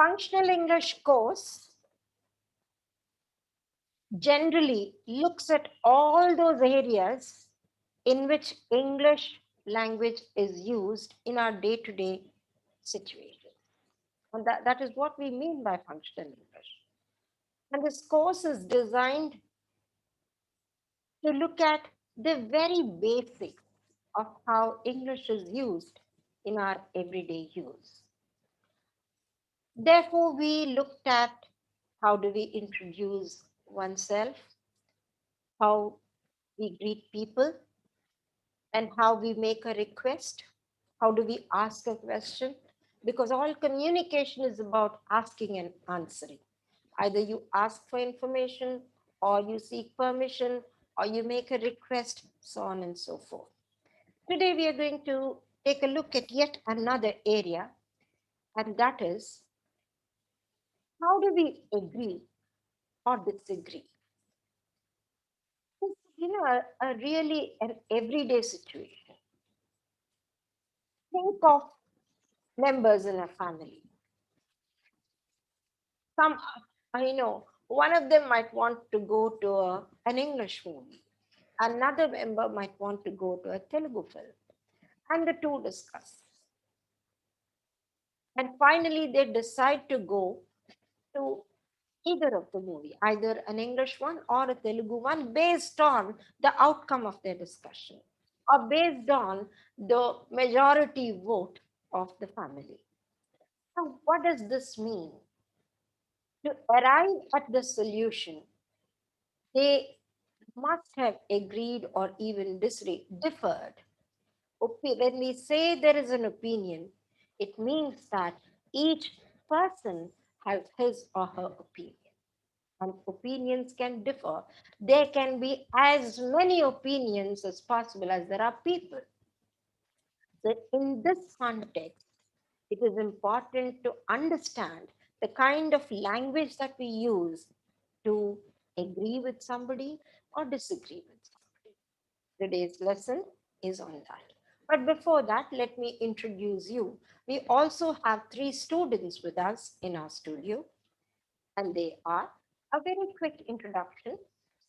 functional English course generally looks at all those areas in which English language is used in our day-to-day situation. And that is what we mean by functional English. And this course is designed to look at the very basics of how English is used in our everyday use. Therefore, we looked at how do we introduce oneself, how we greet people, and how we make a request, how do we ask a question, because all communication is about asking and answering. Either you ask for information, or you seek permission, or you make a request, so on and so forth. Today we are going to take a look at yet another area, and that is how do we agree or disagree? A really an everyday situation. Think of members in a family. Some, one of them might want to go to an English movie. Another member might want to go to a Telugu film. And the two discuss. And finally, they decide to go to either of the movie, either an English one or a Telugu one, based on the outcome of their discussion or based on the majority vote of the family. Now, what does this mean? To arrive at the solution, they must have agreed or even differed. When we say there is an opinion, it means that each person has his or her opinion. And opinions can differ. There can be as many opinions as possible as there are people. So in this context, it is important to understand the kind of language that we use to agree with somebody or disagree with somebody. Today's lesson is on that. But before that, let me introduce you. We also have 3 students with us in our studio, and they are a very quick introduction,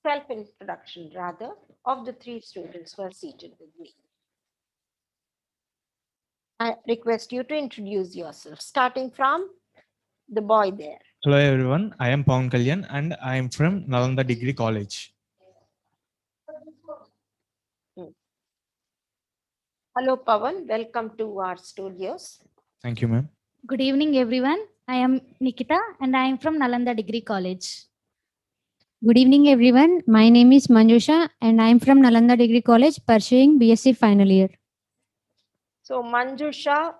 self-introduction rather, of the 3 students who are seated with me. I request you to introduce yourself, starting from the boy there. Hello everyone, I am Pawan Kalyan and I am from Nalanda Degree College. Hello Pawan, welcome to our studios. Thank you, ma'am. Good evening, everyone. I am Nikita and I am from Nalanda Degree College. Good evening, everyone. My name is Manjusha and I am from Nalanda Degree College pursuing BSc final year. So Manjusha,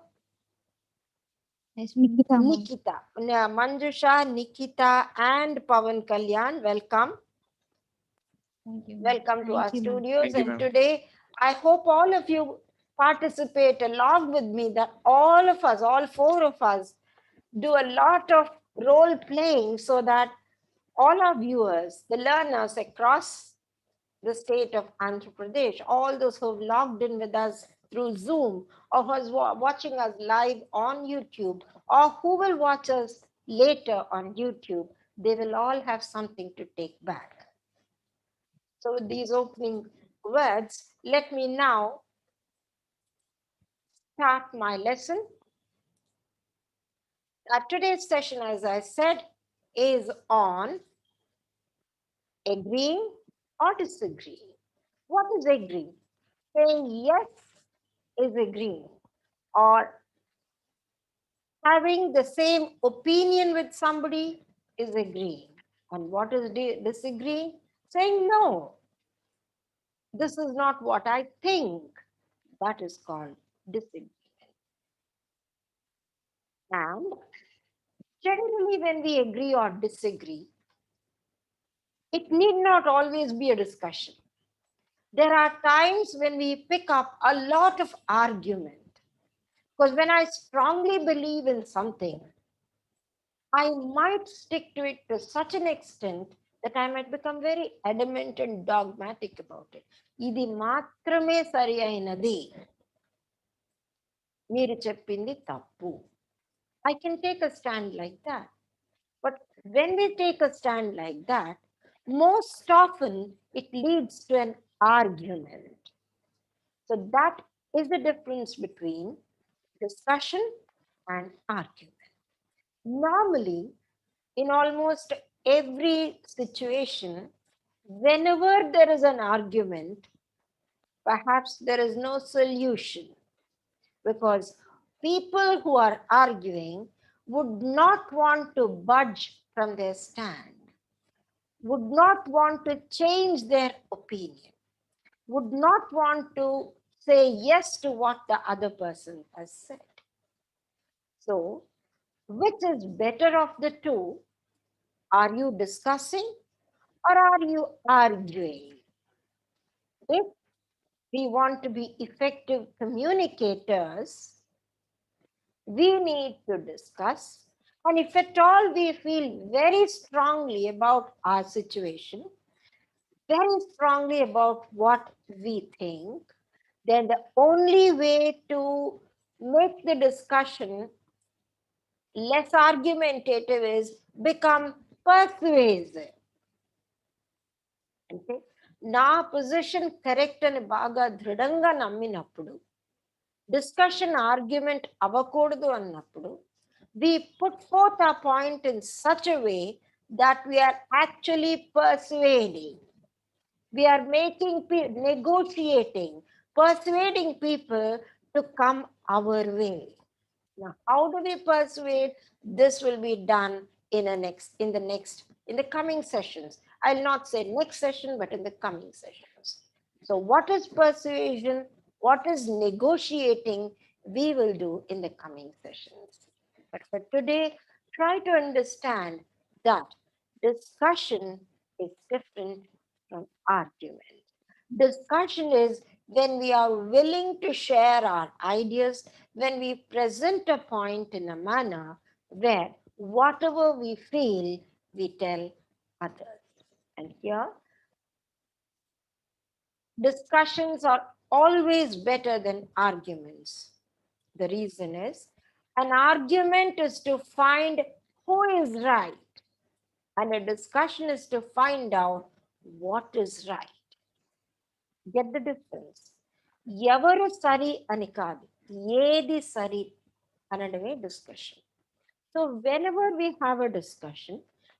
Nikita. Manjusha, Nikita and Pawan Kalyan, welcome. Thank you. Welcome to our studios. Thank you, And today, I hope all of you participate along with me, that all of us, all 4 of us, do a lot of role playing so that all our viewers, the learners across the state of Andhra Pradesh, all those who have logged in with us through Zoom or who are watching us live on YouTube or who will watch us later on YouTube, they will all have something to take back. So with these opening words, let me now start my lesson. Today's session, as I said, is on agreeing or disagreeing. What is agreeing? Saying yes is agreeing, or having the same opinion with somebody is agreeing. And what is disagreeing? Saying no. This is not what I think. That is called disagreement. And generally, when we agree or disagree, it need not always be a discussion. There are times when we pick up a lot of argument. Because when I strongly believe in something, I might stick to it to such an extent that I might become very adamant and dogmatic about it. Idi matrame sari ainadi. Meeru cheppindi tappu. I can take a stand like that. But when we take a stand like that, most often it leads to an argument. So that is the difference between discussion and argument. Normally, in almost every situation, whenever there is an argument, perhaps there is no solution, because people who are arguing would not want to budge from their stand, would not want to change their opinion, would not want to say yes to what the other person has said. So, which is better of the two? Are you discussing or are you arguing? If we want to be effective communicators, we need to discuss. And if at all we feel very strongly about our situation, very strongly about what we think, then the only way to make the discussion less argumentative is become persuasive. అంటే నా position correct అని బాగా దృఢంగా నమ్మినప్పుడు, discussion argument అవ్వకూడదు అన్నప్పుడు, we put forth our point in such a way that we are actually persuading. We are making, negotiating, persuading people to come our way. Now, how do we persuade? This will be done in the coming sessions. I'll not say next session, but in the coming sessions. So, what is persuasion? What is negotiating? We will do in the coming sessions. But for today, try to understand that discussion is different from argument. Discussion is when we are willing to share our ideas, when we present a point in a manner where whatever we feel, we tell others. And here, discussions are always better than arguments. The reason is, an argument is to find who is right, and a discussion is to find out what is right. Get the difference? ఎవరు సరి అని కాదు, ఏది సరి అనడమే discussion. So whenever we have a discussion,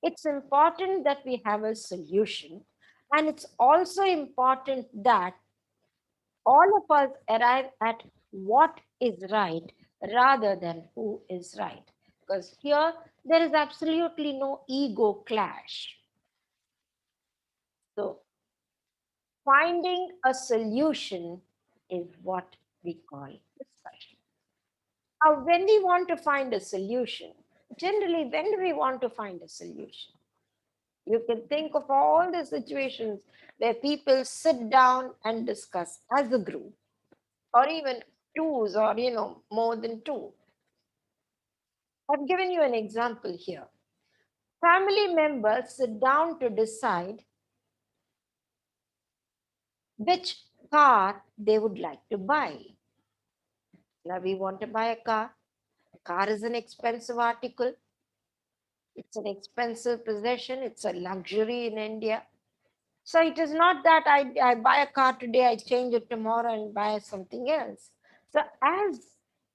it's important that we have a solution, and it's also important that all of us arrive at what is right rather than who is right. Because here there is absolutely no ego clash. So finding a solution is what we call discussion. Now, when we want to find a solution, generally, when do we want to find a solution? You can think of all the situations where people sit down and discuss as a group, or even twos, or more than two. I've given you an example here. Family members sit down to decide which car they would like to buy. Now, we want to buy a car. A car is an expensive article. It's an expensive possession. It's a luxury in India. So it is not that I buy a car today, I change it tomorrow and buy something else. So as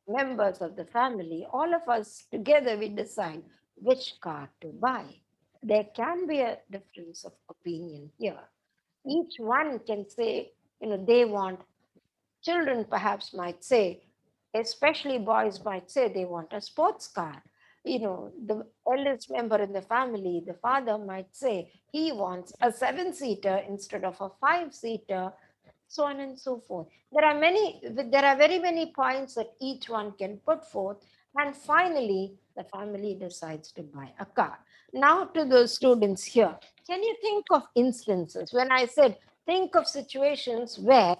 members of the family, all of us together, we decide which car to buy. There can be a difference of opinion here. Each one can say, they want, children perhaps might say, especially boys might say they want a sports car. The eldest member in the family, the father might say he wants a 7-seater instead of a 5-seater, so on and so forth. There are very many points that each one can put forth, and finally the family decides to buy a car. Now to the students here, can you think of instances when I said think of situations where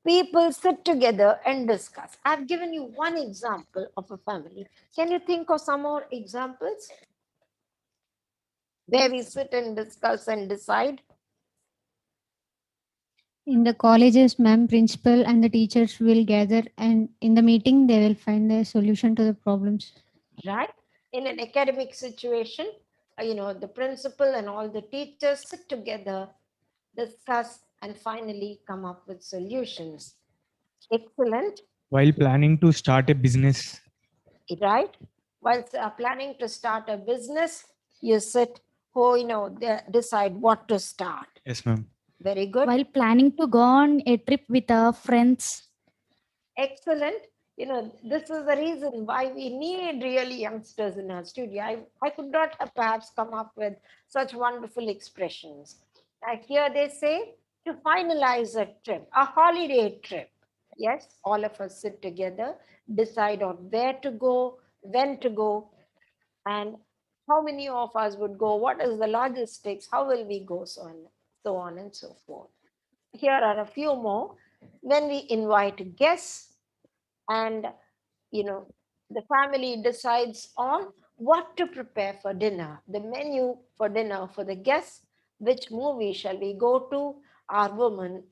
people sit together and discuss? I've given you one example of a family. Can you think of some more examples where we sit and discuss and decide? In the colleges, ma'am, principal and the teachers will gather, and in the meeting they will find the solution to the problems. right? In an academic situation, the principal and all the teachers sit together, discuss, and finally come up with solutions. Excellent, While planning to start a business. right? While planning to start a business, you sit, decide what to start. Yes, ma'am. Very good. While planning to go on a trip with our friends. Excellent. This is the reason why we need really youngsters in our studio. I could not have perhaps come up with such wonderful expressions. Like here they say, to finalize a trip, a holiday trip. Yes, all of us sit together, decide on where to go, when to go, and how many of us would go, what is the logistics, how will we go, so on and so forth. Here are a few more. When we invite guests, and the family decides on what to prepare for dinner, the menu for dinner for the guests, which movie shall we go to, are women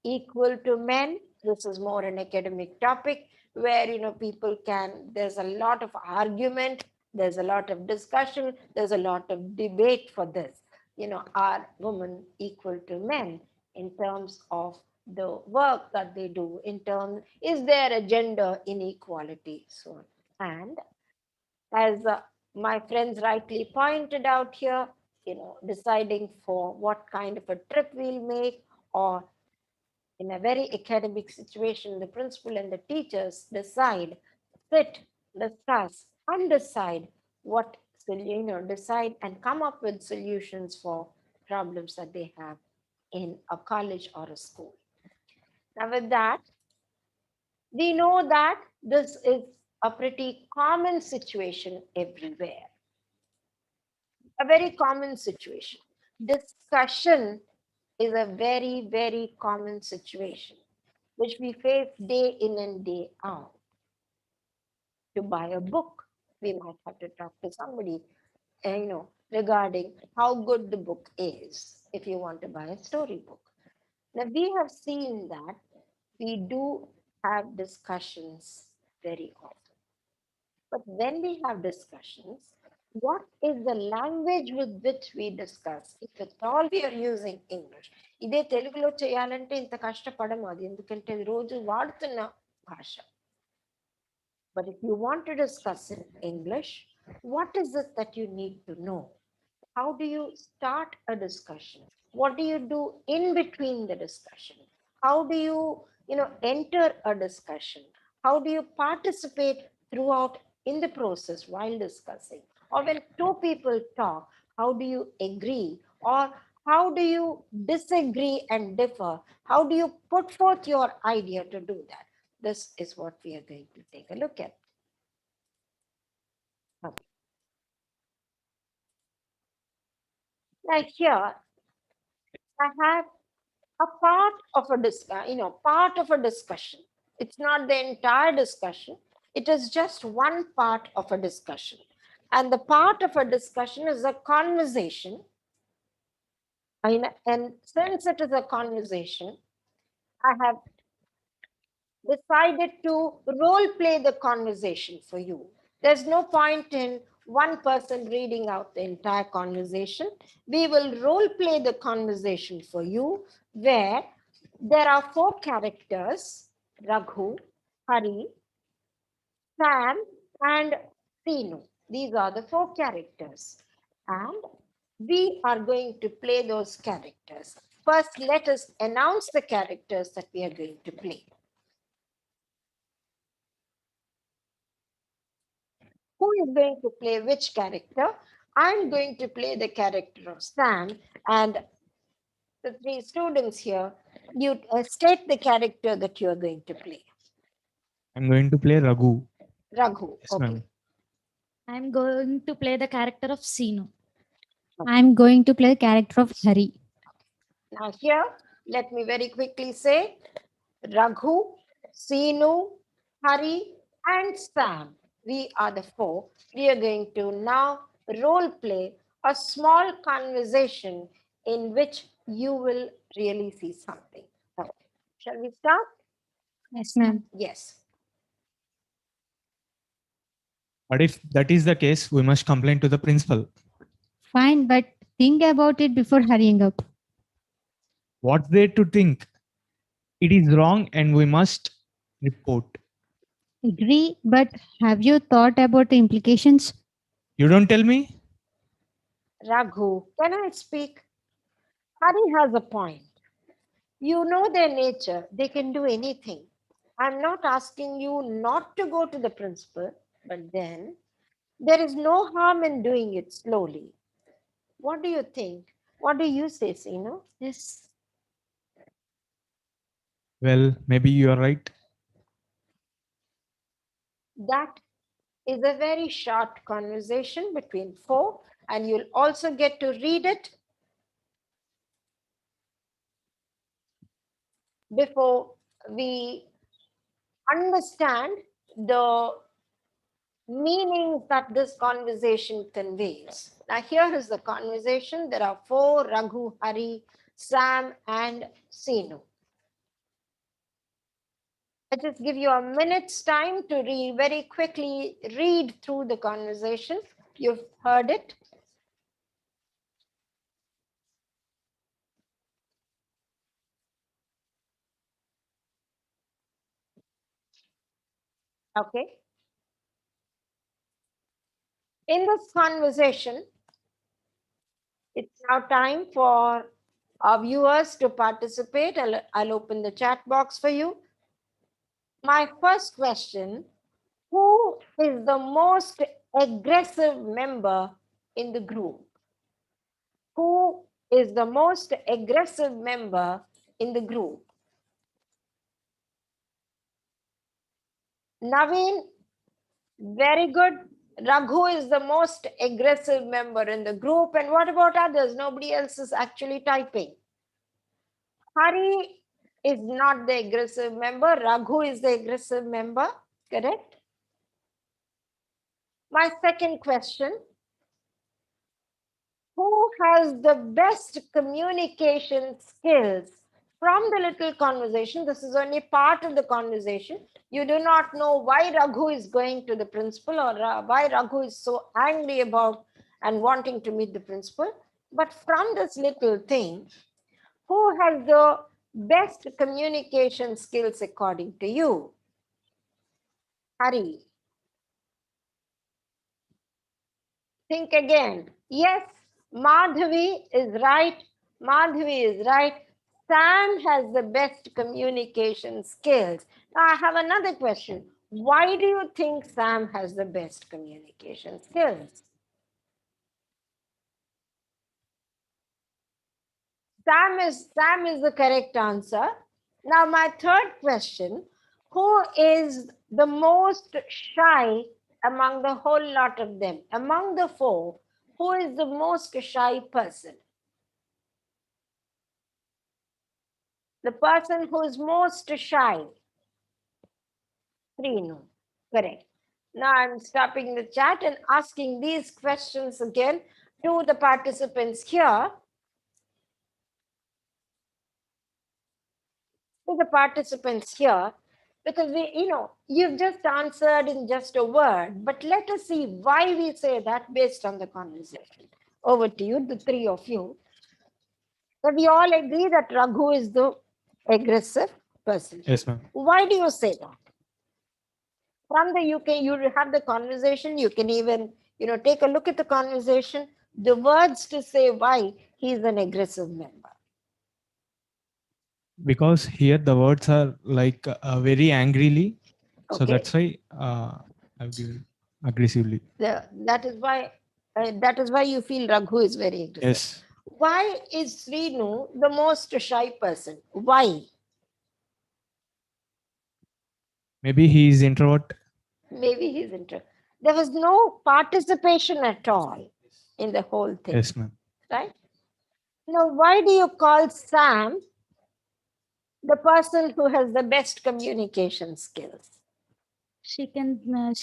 equal to men? This is more an academic topic where people can, there's a lot of argument, there's a lot of discussion, there's a lot of debate for this. Are women equal to men in terms of the work that they do, in terms, is there a gender inequality, so on. And as my friends rightly pointed out here, deciding for what kind of a trip we'll make, or in a very academic situation, the principal and the teachers decide, sit, discuss, and decide what, decide and come up with solutions for problems that they have in a college or a school. Now, with that, we know that this is a pretty common situation everywhere. A very common situation. Discussion is a very, very common situation which we face day in and day out. To buy a book, we might have to talk to somebody, regarding how good the book is if you want to buy a storybook. Now, we have seen that we do have discussions very often. But when we have discussions, what is the language with which we discuss? If at all we are using English, ఇదే తెలుగులో చేయాలంటే ఇంత కష్టపడము, అది ఎందుకంటే ఇది రోజు వాడుతున్న భాష. But if you want to discuss in English, what is it that you need to know? How do you start a discussion? What do you do in between the discussion? How do you, enter a discussion? How do you participate throughout in the process while discussing? Or when two people talk, how do you agree? Or how do you disagree and differ? How do you put forth your idea to do that? This is what we are going to take a look at. Okay. Now here, I have a part of a part of a discussion. It's not the entire discussion. It is just one part of a discussion. And the part of a discussion is a conversation. And since it is a conversation, I have decided to role play the conversation for you. There's no point in one person reading out the entire conversation. We will role play the conversation for you, where there are 4 characters: Raghu, Hari, Sam, and Sinu. These are the 4 characters. And we are going to play those characters. First, let us announce the characters that we are going to play. Who is going to play which character? I'm going to play the character of Sam, and the 3 students here, you state the character that you are going to play. I'm going to play Raghu. Raghu. Yes, Okay. ma'am. I'm going to play the character of Sinu. I'm going to play the character of Hari. Now here, let me very quickly say, Raghu, Sinu, Hari, and Sam. We are the 4. We are going to now role play a small conversation in which you will really see something. Okay. Shall we start? Yes, ma'am. Yes. But if that is the case, we must complain to the principal. Fine, but think about it before hurrying up. What's there to think? It is wrong and we must report. Agree, but have you thought about the implications? You don't tell me? Raghu, can I speak? Hari has a point. You know their nature, they can do anything. I'm not asking you not to go to the principal, but then there is no harm in doing it slowly. What do you think? What do you say, Sino? Yes. Well, maybe you are right. That is a very short conversation between four, and you'll also get to read it before we understand the meanings that this conversation conveys. Now, here is the conversation. There are four: Raghu, Hari, Sam, and Sinu. I just give you a minute's time to very quickly read through the conversation. You've heard it. Okay. In this conversation, it's now time for our viewers to participate. I'll open the chat box for you. My first question: who is the most aggressive member in the group? Who is the most aggressive member in the group? Naveen, very good. Raghu is the most aggressive member in the group. And what about others? Nobody else is actually typing. Hari is not the aggressive member. Raghu is the aggressive member. Correct? My second question: who has the best communication skills? From the little conversation, this is only part of the conversation. You do not know why Raghu is going to the principal or why Raghu is so angry about and wanting to meet the principal. But from this little thing, who has the best communication skills according to you? Hari. Think again. Yes, Madhavi is right. Madhavi is right. Sam has the best communication skills. Now, I have another question. Why do you think Sam has the best communication skills? Sam is the correct answer. Now, my third question: who is the most shy among the whole lot of them? Among the four, who is the most shy person? The person who is most shy. Renu. Correct. Now I'm stopping the chat and asking these questions again to the participants here. To the participants here, because you've just answered in just a word, but let us see why we say that based on the conversation. Over to you, the three of you. So we all agree that Raghu is the aggressive person. Yes, ma'am. Why do you say that? From the UK, you have the conversation. You can even, take a look at the conversation, the words to say why he's an aggressive member. Because here the words are like very angrily. So Okay. that's why I've given aggressively. That is why you feel Raghu is very aggressive. Yes. Why is Srinu the most shy person? Why? Maybe he is introvert. Maybe he's interested. There was no participation at all in the whole thing. Yes, ma'am. Right? Now, why do you call Sam the person who has the best communication skills? She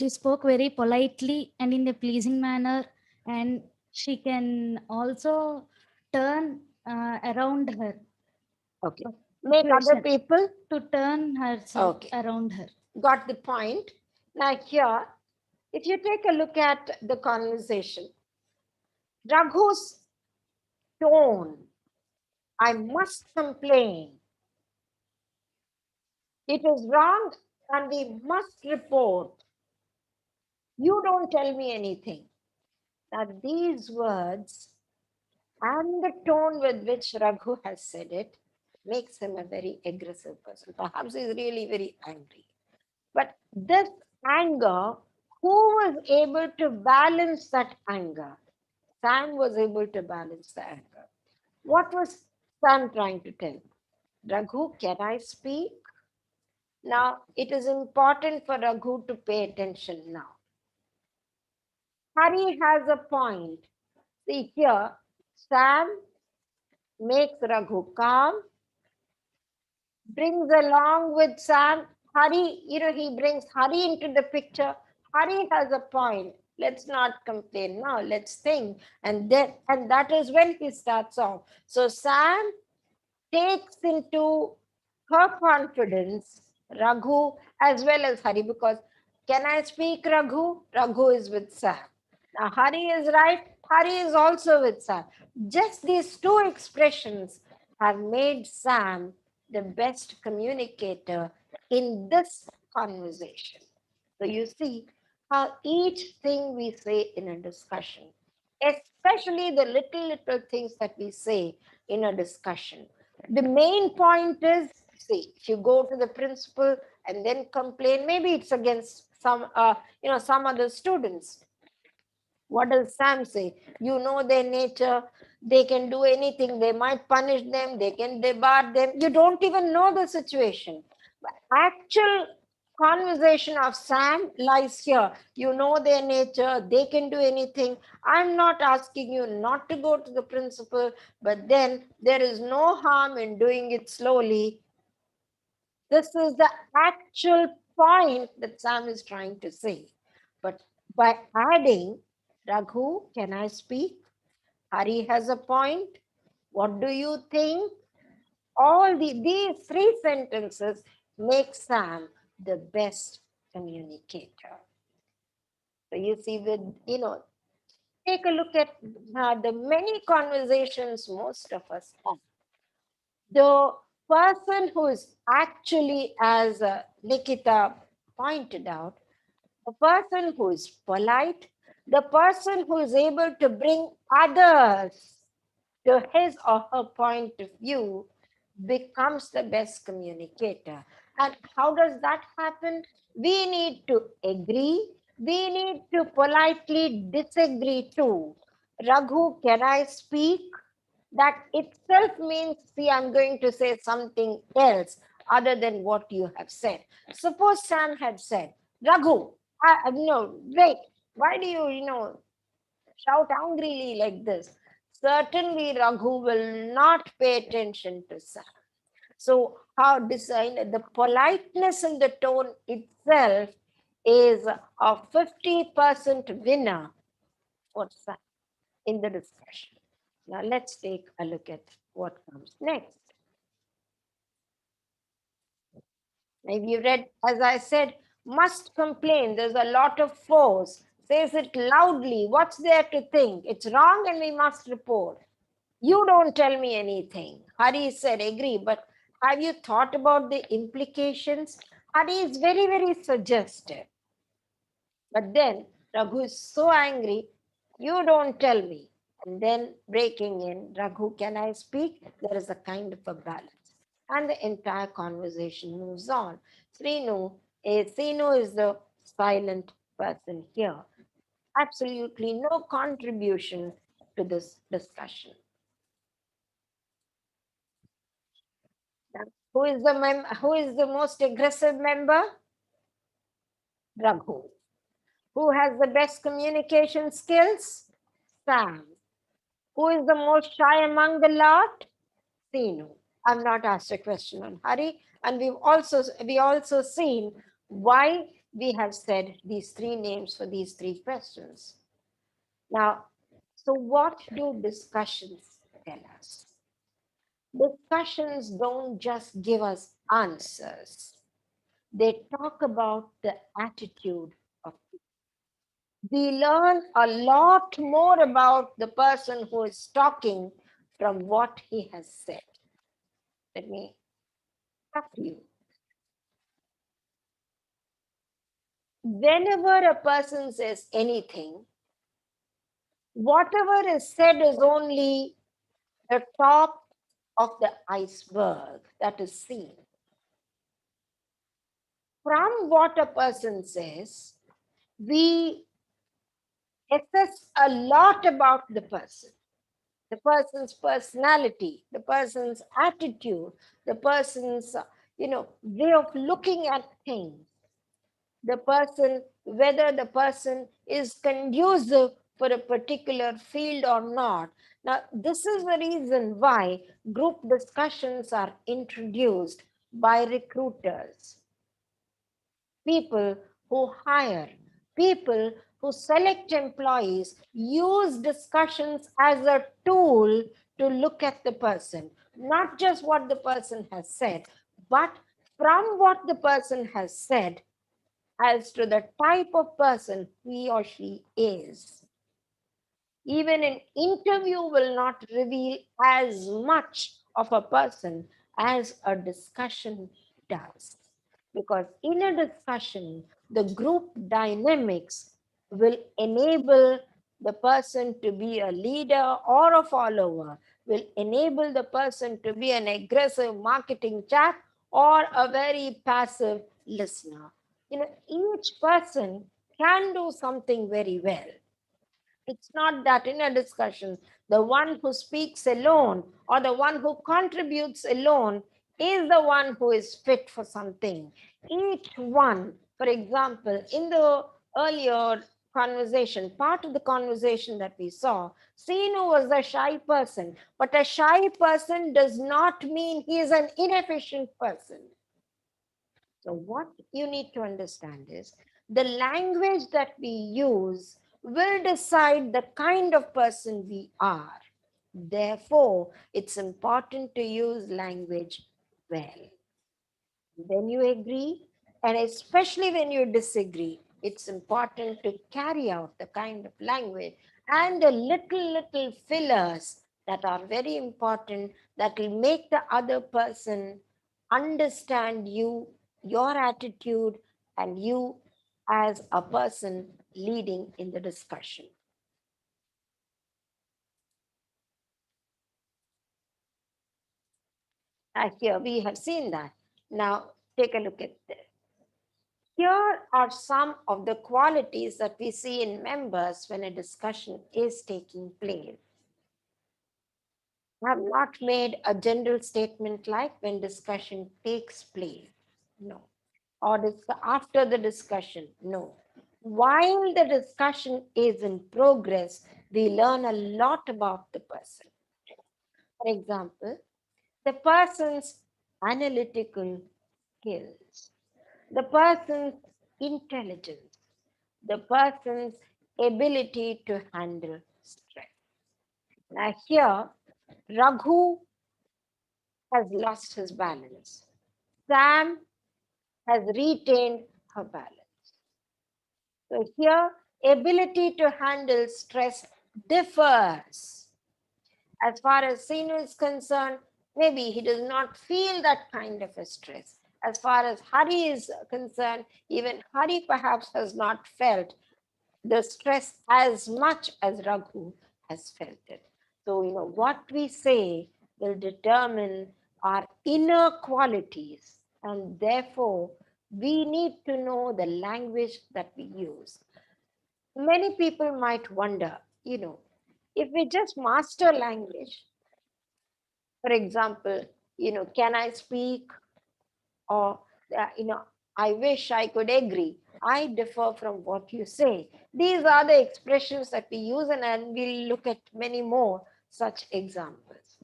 spoke very politely and in a pleasing manner, and she can also turn around her. Okay. Make other people to turn herself Okay. around her. Got the point. Now here, If you take a look at the conversation, Raghu's tone, I must complain. It is wrong and we must report. You don't tell me anything. Now, these words and the tone with which Raghu has said it makes him a very aggressive person. Perhaps he's really very angry. But this anger, who was able to balance that anger? Sam was able to balance the anger. What was Sam trying to tell? Raghu, can I speak? Now, it is important for Raghu to pay attention now. Hari has a point. See here, Sam makes Raghu calm, brings along with Sam Hari, he brings Hari into the picture. Hari has a point. Let's not complain now. Let's think. And that is when he starts off. So Sam takes into her confidence Raghu as well as Hari, because can I speak, Raghu? Raghu is with Sam. Now Hari is right. Hari is also with Sam. Just these two expressions have made Sam the best communicator in this conversation. So you see how each thing we say in a discussion, especially the little things that we say in a discussion, the main point is, see, if you go to the principal and then complain, maybe it's against some other students. What does Sam say? You know their nature. They can do anything. They might punish them. They can debar them. You don't even know the situation. But actual conversation of Sam lies here. You know their nature. They can do anything. I'm not asking you not to go to the principal, but then there is no harm in doing it slowly. This is the actual point that Sam is trying to say. But by adding, Raghu, can I speak? Hari has a point. What do you think? These three sentences make Sam the best communicator. So you see, take a look at the many conversations most of us have. The person who is actually, as Nikita pointed out, the person who is polite, the person who is able to bring others to his or her point of view becomes the best communicator. And how does that happen? We need to agree. We need to politely disagree too. Raghu, can I speak? That itself means, see, I'm going to say something else other than what you have said. Suppose Sam had said, Raghu, no, wait, why do you, shout angrily like this? Certainly, Raghu will not pay attention to Sam. So, how design the politeness in the tone itself is a 50% winner for Sam in the discussion. Now, let's take a look at what comes next. Maybe you read, as I said, must complain. There's a lot of force. Says it loudly. What's there to think? It's wrong and we must report. You don't tell me anything. Hari said, agree, but have you thought about the implications? Hari is very, very suggestive. But then Raghu is so angry, you don't tell me. And then breaking in, Raghu, can I speak? There is a kind of a balance. And the entire conversation moves on. Sinu is the silent person here. Absolutely no contribution to this discussion. Who is the most aggressive member? Raghu. Who has the best communication skills? Sam. Who is the most shy among the lot? Sinu. I've not asked a question on Hari, and we also seen why we have said these three names for these three questions. Now, so what do discussions tell us? Discussions don't just give us answers. They talk about the attitude of people. We learn a lot more about the person who is talking from what he has said. Let me ask you. Whenever a person says anything, whatever is said is only the top of the iceberg that is seen. From what a person says, we assess a lot about the person's personality, the person's attitude, the person's way of looking at things, the person, whether the person is conducive for a particular field or not. Now, this is the reason why group discussions are introduced by recruiters, people who hire, people who select employees, use discussions as a tool to look at the person, not just what the person has said, but from what the person has said as to the type of person he or she is. Even an interview will not reveal as much of a person as a discussion does. Because in a discussion, the group dynamics will enable the person to be a leader or a follower, will enable the person to be an aggressive marketing chap or a very passive listener. Each person can do something very well. It's not that in a discussion, the one who speaks alone or the one who contributes alone is the one who is fit for something. Each one, for example, in the earlier conversation, part of the conversation that we saw, Sinu was a shy person, but a shy person does not mean he is an inefficient person. So what you need to understand is the language that we use will decide the kind of person we are. Therefore, it's important to use language well. When you agree, and especially when you disagree, it's important to carry out the kind of language and the little fillers that are very important that will make the other person understand you, your attitude, and you as a person leading in the discussion. Here we have seen that. Now take a look at this. Here are some of the qualities that we see in members when a discussion is taking place. I have not made a general statement like when discussion takes place. No. Or after the discussion. No. While the discussion is in progress, we learn a lot about the person. For example, the person's analytical skills, the person's intelligence, the person's ability to handle stress. Now here, Raghu has lost his balance. Sam has retained her balance. So here, ability to handle stress differs. As far as Sinu is concerned, maybe he does not feel that kind of a stress. As far as Hari is concerned, even Hari perhaps has not felt the stress as much as Raghu has felt it. So, what we say will determine our inner qualities, and therefore we need to know the language that we use. Many people might wonder, if we just master language, for example, can I speak, or I wish I could agree, I differ from what you say. These are the expressions that we use, and we'll look at many more such examples.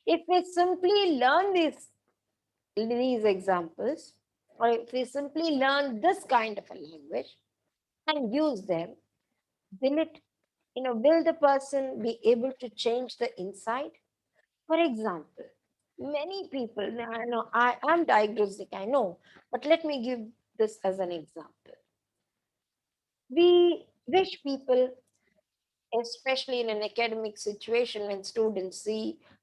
If we simply learn these examples, or if we simply learn this kind of a language and use them, will the person be able to change the inside? For example, many people, now I know I am diagnostic, I know, but let me give this as an example. We wish people, especially in an academic situation when students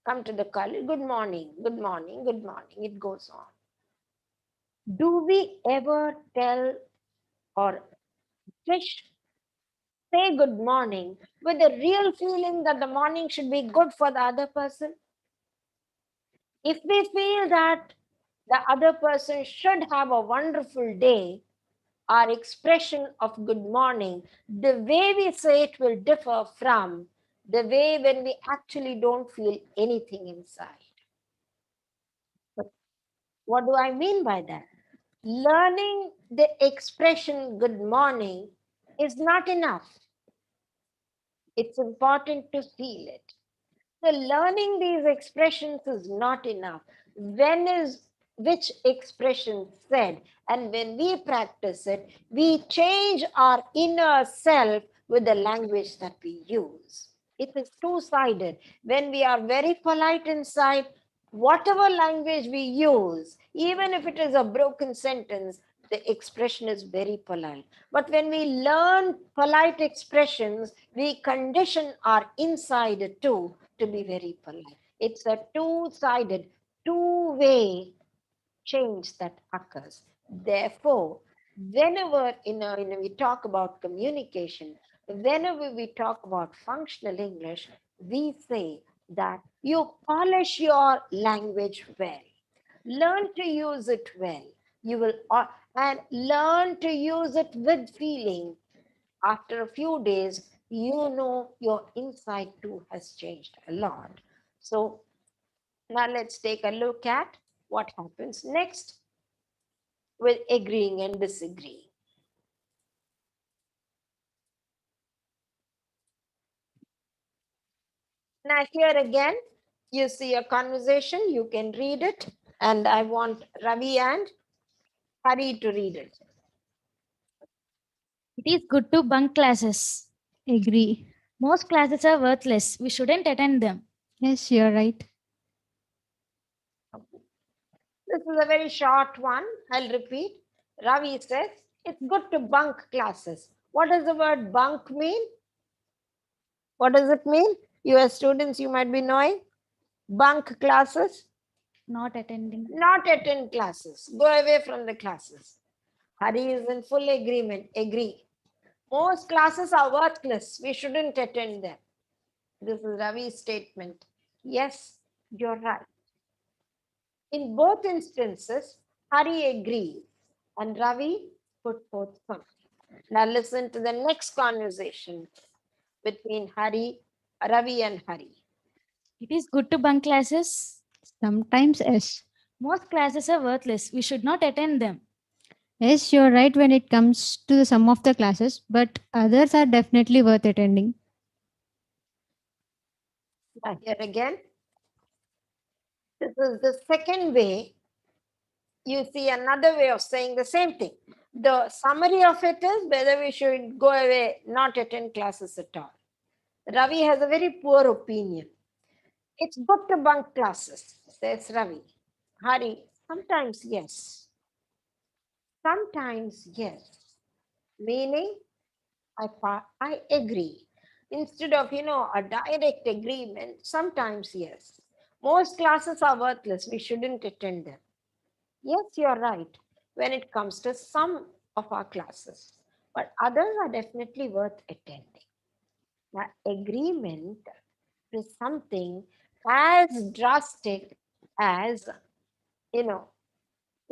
come to the college, good morning, good morning, good morning, it goes on. Do we ever tell or wish, say good morning with a real feeling that the morning should be good for the other person? If we feel that the other person should have a wonderful day, our expression of good morning, the way we say it will differ from the way when we actually don't feel anything inside. But what do I mean by that? Learning the expression good morning is not enough. It's important to feel it. So learning these expressions is not enough. When is which expression said, and when we practice it, we change our inner self with the language that we use. It is two-sided. When we are very polite inside, whatever language we use, even if it is a broken sentence, the expression is very polite. But when we learn polite expressions, we condition our inside too to be very polite. It's a two-sided, two-way change that occurs. Therefore, whenever we talk about communication, whenever we talk about functional English, we say that you polish your language well, learn to use it well. You will and learn to use it with feeling. After a few days, you know your inside too has changed a lot. So now let's take a look at what happens next with agreeing and disagreeing. Now here again, you see a conversation, you can read it, and I want Ravi and Hari to read it. It is good to bunk classes. Agree. Most classes are worthless. We shouldn't attend them. Yes, you're right. This is a very short one. I'll repeat. Ravi says, it's good to bunk classes. What does the word bunk mean? What does it mean? You as students, you might be knowing. Bunk classes, Not attending. not attend classes. Go away from the classes. Hari is in full agreement. Agree. Most classes are worthless. We shouldn't attend them. This is Ravi's statement. Yes, you're right. In both instances, Hari agrees and Ravi put forth something. Now listen to the next conversation between Ravi and Hari. It is good to bunk classes. Sometimes, yes. Most classes are worthless. We should not attend them. Yes, you're right when it comes to the some of the classes, but others are definitely worth attending. Now here again, this is the second way. You see another way of saying the same thing. The summary of it is whether we should go away, not attend classes at all. Ravi has a very poor opinion. It's good to bunk classes, says Ravi. Hari, sometimes yes. Sometimes yes. Meaning, I agree. Instead of, a direct agreement, sometimes yes. Most classes are worthless. We shouldn't attend them. Yes, you're right when it comes to some of our classes, but others are definitely worth attending. Now, agreement is something as drastic as,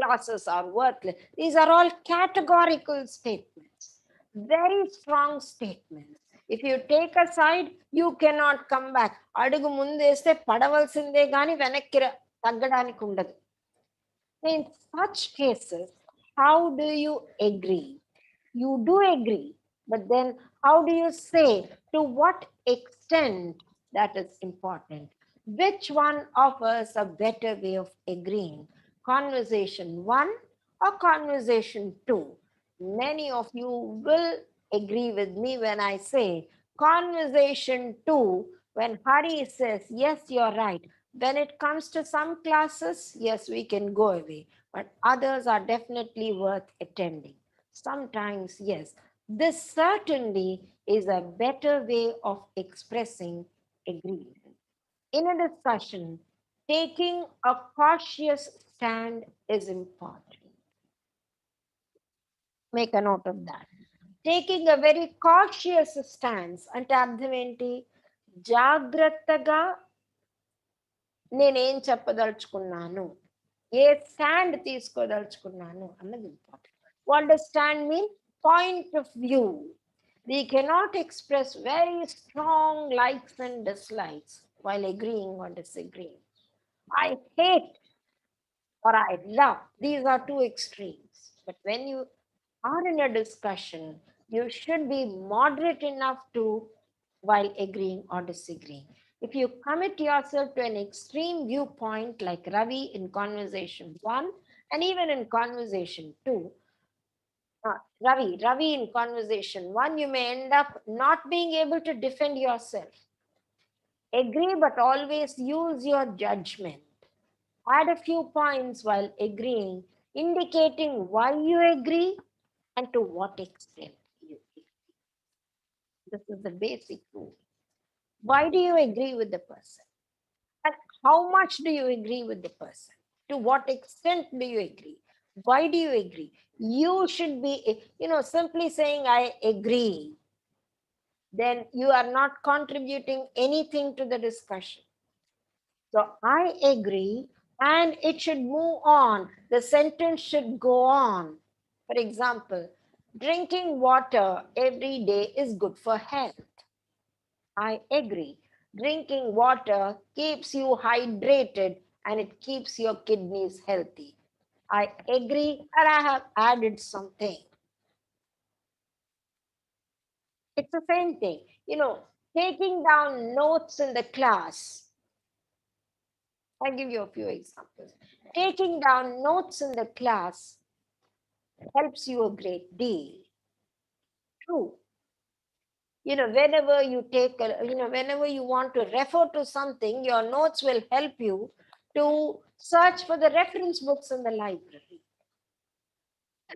classes are worthless. These are all categorical statements, very strong statements. If you take a side, you cannot come back. అడుగు ముందేస్తే పడవలసిందే గాని వెనక్కి తగ్గడానికి ఉండదు. In such cases, how do you agree? You do agree, but then how do you say to what extent that is important? Which one offers a better way of agreeing? Conversation 1 or conversation 2? Many of you will agree with me when I say conversation 2, when Hari says, yes, you're right. When it comes to some classes, yes, we can go away, but others are definitely worth attending. Sometimes, yes. This certainly is a better way of expressing agreement. In a discussion, taking a cautious stand is important. Make a note of that. Taking a very cautious stance అంటే అర్థం ఏంటి? జాగ్రత్తగా నేనేం చెప్పదలుచుకున్నాను, a stand తీసుకోదలుచుకున్నాను అన్నది important. What does stand mean? Point of view. We cannot express very strong likes and dislikes while agreeing or disagreeing. I hate or I love. These are two extremes. But when you are in a discussion, you should be moderate enough to while agreeing or disagreeing. If you commit yourself to an extreme viewpoint like Ravi in conversation 1 and even in conversation 2, Ravi in conversation 1, you may end up not being able to defend yourself. Agree, but always use your judgment. Add a few points while agreeing, indicating why you agree and to what extent you agree. This is the basic rule. Why do you agree with the person? And how much do you agree with the person? To what extent do you agree? Why do you agree? You should be, simply saying, I agree, then you are not contributing anything to the discussion. So I agree, and it should move on. The sentence should go on. For example, drinking water every day is good for health. I agree. Drinking water keeps you hydrated and it keeps your kidneys healthy. I agree, and I have added something. It's the same thing. Taking down notes in the class. I'll give you a few examples. Taking down notes in the class helps you a great deal. True. Whenever you whenever you want to refer to something, your notes will help you to search for the reference books in the library.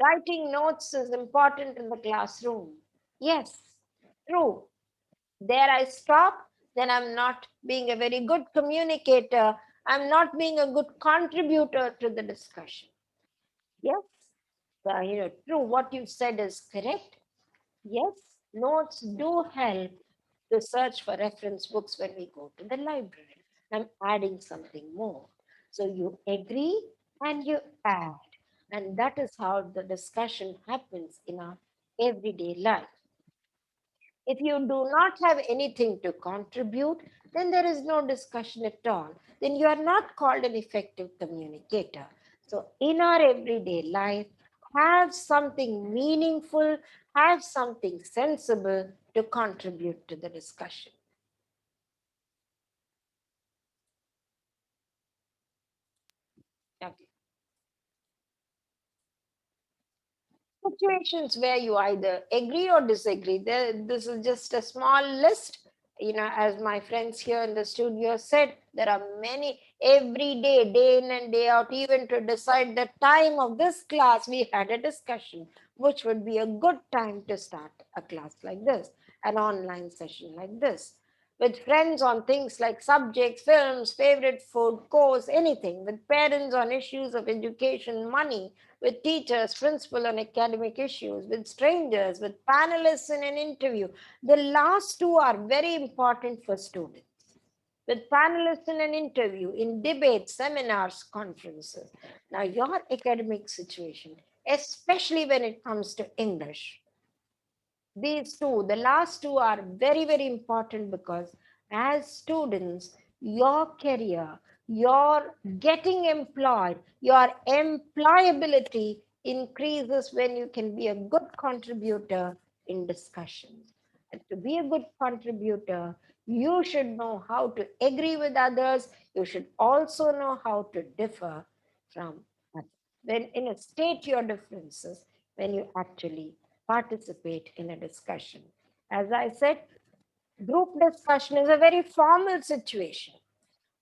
Writing notes is important in the classroom. Yes, true. There I stop, then I'm not being a very good communicator. I'm not being a good contributor to the discussion. Yes, true, what you said is correct. Yes, notes do help to search for reference books when we go to the library. I'm adding something more. So you agree and you add. And that is how the discussion happens in our everyday life. If you do not have anything to contribute, then there is no discussion at all. Then you are not called an effective communicator. So in our everyday life, have something meaningful, have something sensible to contribute to the discussion. Okay. Situations where you either agree or disagree. This is just a small list. As my friends here in the studio said, there are many every day in and day out. Even to decide the time of this class, we had a discussion, which would be a good time to start a class like this, an online session like this. With friends on things like subjects, films, favorite food, course, anything. With parents on issues of education, money. With teachers, principal on academic issues. With strangers, with panelists in an interview. The last two are very important for students. With panelists in an interview, in debates, seminars, conferences. Now, your academic situation, especially when it comes to English, these two, the last two are very, very important because as students, your career, your getting employed, your employability increases when you can be a good contributor in discussions. And to be a good contributor, you should know how to agree with others. You should also know how to differ from others. Then, state your differences when you actually participate in a discussion. As I said, group discussion is a very formal situation,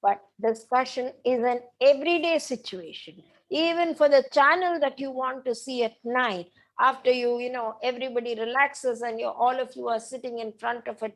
but discussion is an everyday situation. Even for the channel that you want to see at night, after everybody relaxes and all of you are sitting in front of a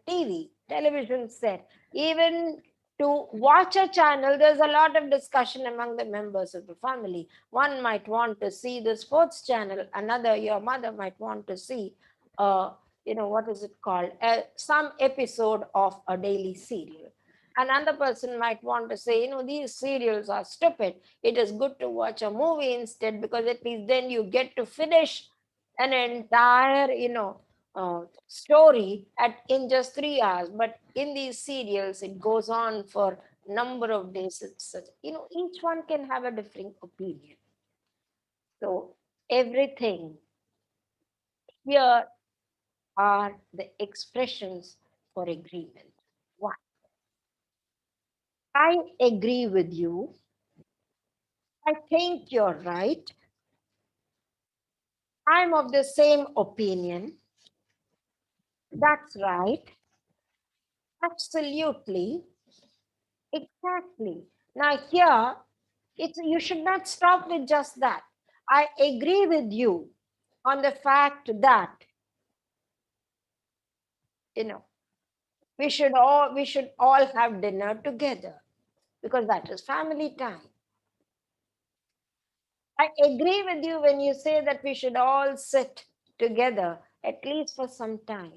television set, even to watch a channel, there's a lot of discussion among the members of the family. One might want to see the sports channel, another, your mother might want to see, what is it called, some episode of a daily serial. Another person might want to say, these serials are stupid. It is good to watch a movie instead, because at least then you get to finish an entire, story in just 3 hours. But in these serials, it goes on for number of days. Each one can have a different opinion. So everything here are the expressions for agreement. One, I agree with you. I think you're right. I'm of the same opinion. That's right. Absolutely. Exactly. Now, here, you should not stop with just that. I agree with you on the fact that, you know, we should all have dinner together, because that is family time. I agree with you when you say that we should all sit together at least for some time.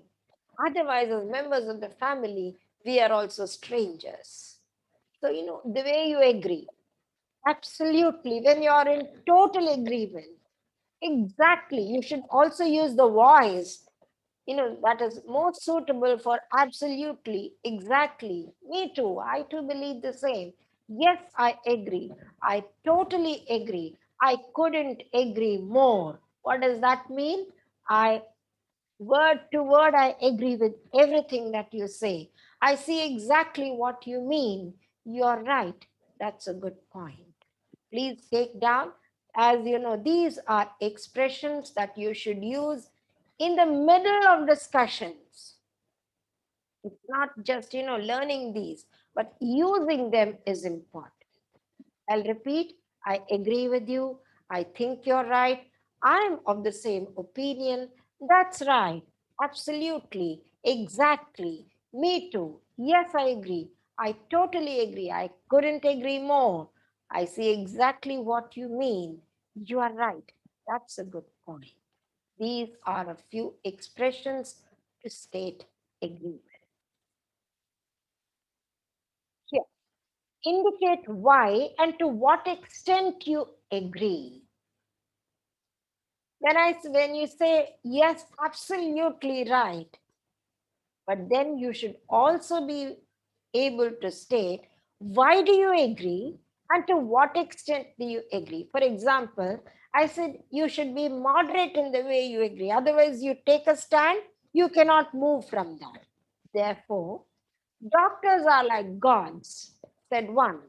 Otherwise, as members of the family, we are also strangers. So, the way you agree, absolutely, when you are in total agreement, exactly, you should also use the voice, that is most suitable for absolutely, exactly. Me too, I too believe the same. Yes, I agree. I totally agree. I couldn't agree more. What does that mean? I Word to word, I agree with everything that you say. I see exactly what you mean. You're right. That's a good point. Please take down, as you know, these are expressions that you should use in the middle of discussions. It's not just, learning these, but using them is important. I'll repeat, I agree with you. I think you're right. I'm of the same opinion. That's right. Absolutely. Exactly. Me too. Yes, I agree. I totally agree. I couldn't agree more. I see exactly what you mean. You are right. That's a good point. These are a few expressions to state agreement. Here, indicate why and to what extent you agree. When you say yes, absolutely right, but then you should also be able to state why do you agree and to what extent do you agree. For example, I said you should be moderate in the way you agree. Otherwise, you take a stand, you cannot move from that. Therefore, doctors are like gods, said one.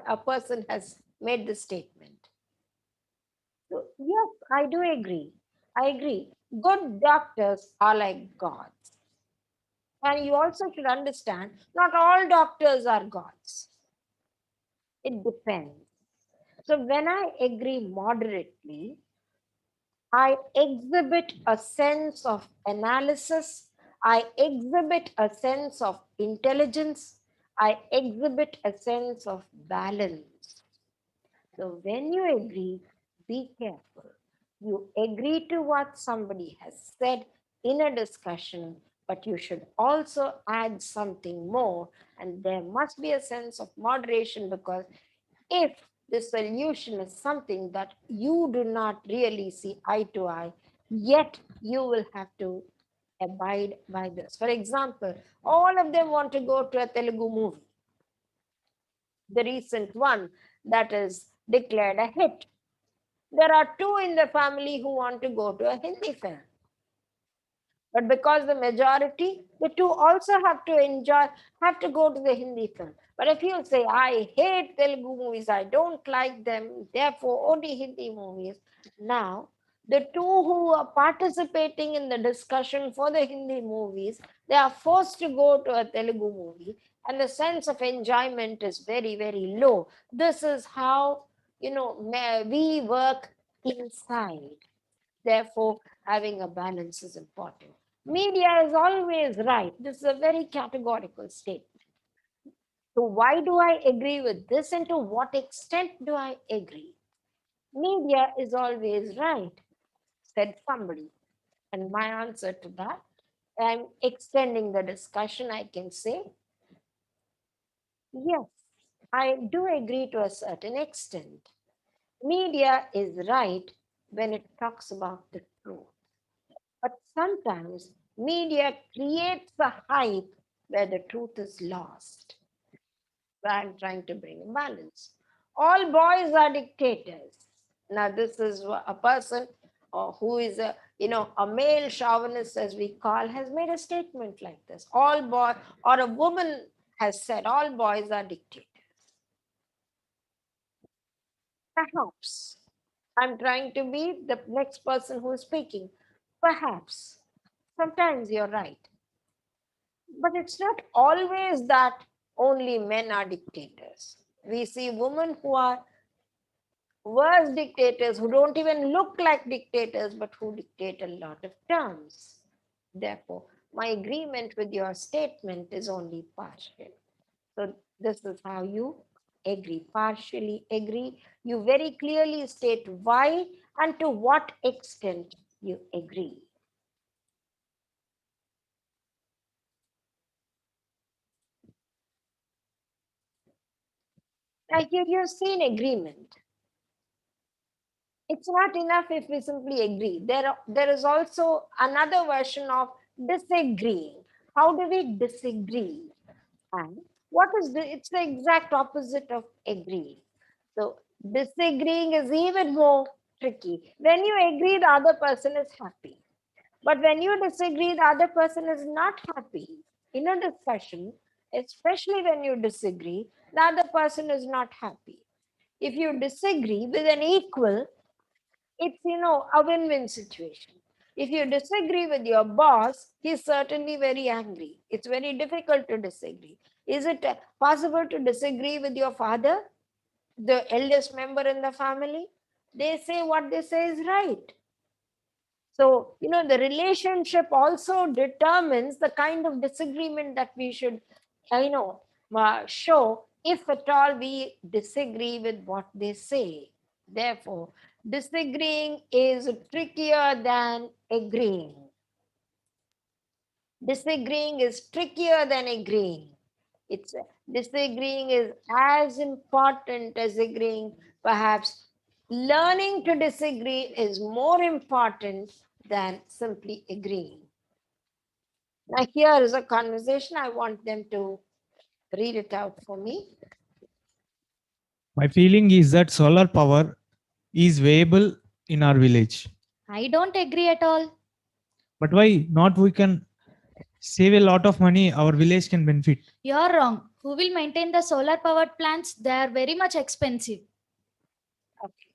A person has made the statement. So, yes, I do agree. I agree. Good doctors are like gods. And you also should understand not all doctors are gods. It depends. So, when I agree moderately, I exhibit a sense of analysis, I exhibit a sense of intelligence, I exhibit a sense of balance. So when you agree, be careful. You agree to what somebody has said in a discussion, but you should also add something more. And there must be a sense of moderation, because if the solution is something that you do not really see eye to eye, yet you will have to abide by this. For example, all of them want to go to a Telugu movie, the recent one that is declared a hit. There are two in the family who want to go to a Hindi film. But because the majority, the two also have to go to the Hindi film. But if you say, I hate Telugu movies, I don't like them, therefore only Hindi movies. Now, the two who are participating in the discussion for the Hindi movies, they are forced to go to a Telugu movie, and the sense of enjoyment is very, very low. This is how, we work inside. Therefore, having a balance is important. Media is always right. This is a very categorical statement. So, why do I agree with this, and to what extent do I agree? Media is always right, said somebody. And my answer to that, I'm extending the discussion, I can say, yes, I do agree to a certain extent. Media is right when it talks about the truth. But sometimes media creates a hype where the truth is lost. I'm trying to bring a balance. All boys are dictators. Now, this is a person who is a male chauvinist, as we call, has made a statement like this. All boy, or a woman has said, all boys are dictators. Perhaps I'm trying to be the next person who is speaking. Perhaps sometimes you're right. But it's not always that only men are dictators. We see women who are worse dictators, who don't even look like dictators, but who dictate a lot of terms. Therefore, my agreement with your statement is only partial. So, this is how you agree, partially agree. You very clearly state why and to what extent you agree. Now, here you've seen agreement. It's not enough if we simply agree. There is also another version of disagreeing. How do we disagree? And what is it's the exact opposite of agreeing. So disagreeing is even more tricky. When you agree, the other person is happy. But when you disagree, the other person is not happy. In a discussion, especially when you disagree, the other person is not happy. If you disagree with an equal, it's a win-win situation. If you disagree with your boss, he's certainly very angry. It's very difficult to disagree. Is it possible to disagree with your father, the eldest member in the family? They say what they say is right. So the relationship also determines the kind of disagreement that we should show, if at all we disagree with what they say. Therefore, disagreeing is trickier than agreeing. Disagreeing is trickier than agreeing. It's disagreeing is as important as agreeing. Perhaps learning to disagree is more important than simply agreeing. Now, here is a conversation. I want them to read it out for me. My feeling is that solar power is viable in our village. I don't agree at all. But why not? We can save a lot of money. Our village can benefit. You're wrong. Who will maintain the solar powered plants? They are very much expensive. Okay.